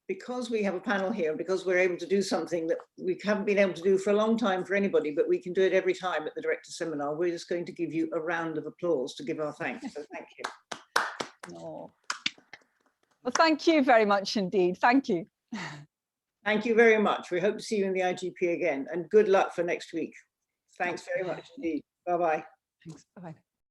Because we have a panel here, because we're able to do something that we haven't been able to do for a long time for anybody, but we can do it every time at the Director's Seminar, we're just going to give you a round of applause to give our thanks. So thank you. Oh. Well, thank you very much indeed. Thank you. Thank you very much. We hope to see you in the IGP again, and good luck for next week. Thanks very much indeed. Bye-bye. Thanks. Bye-bye.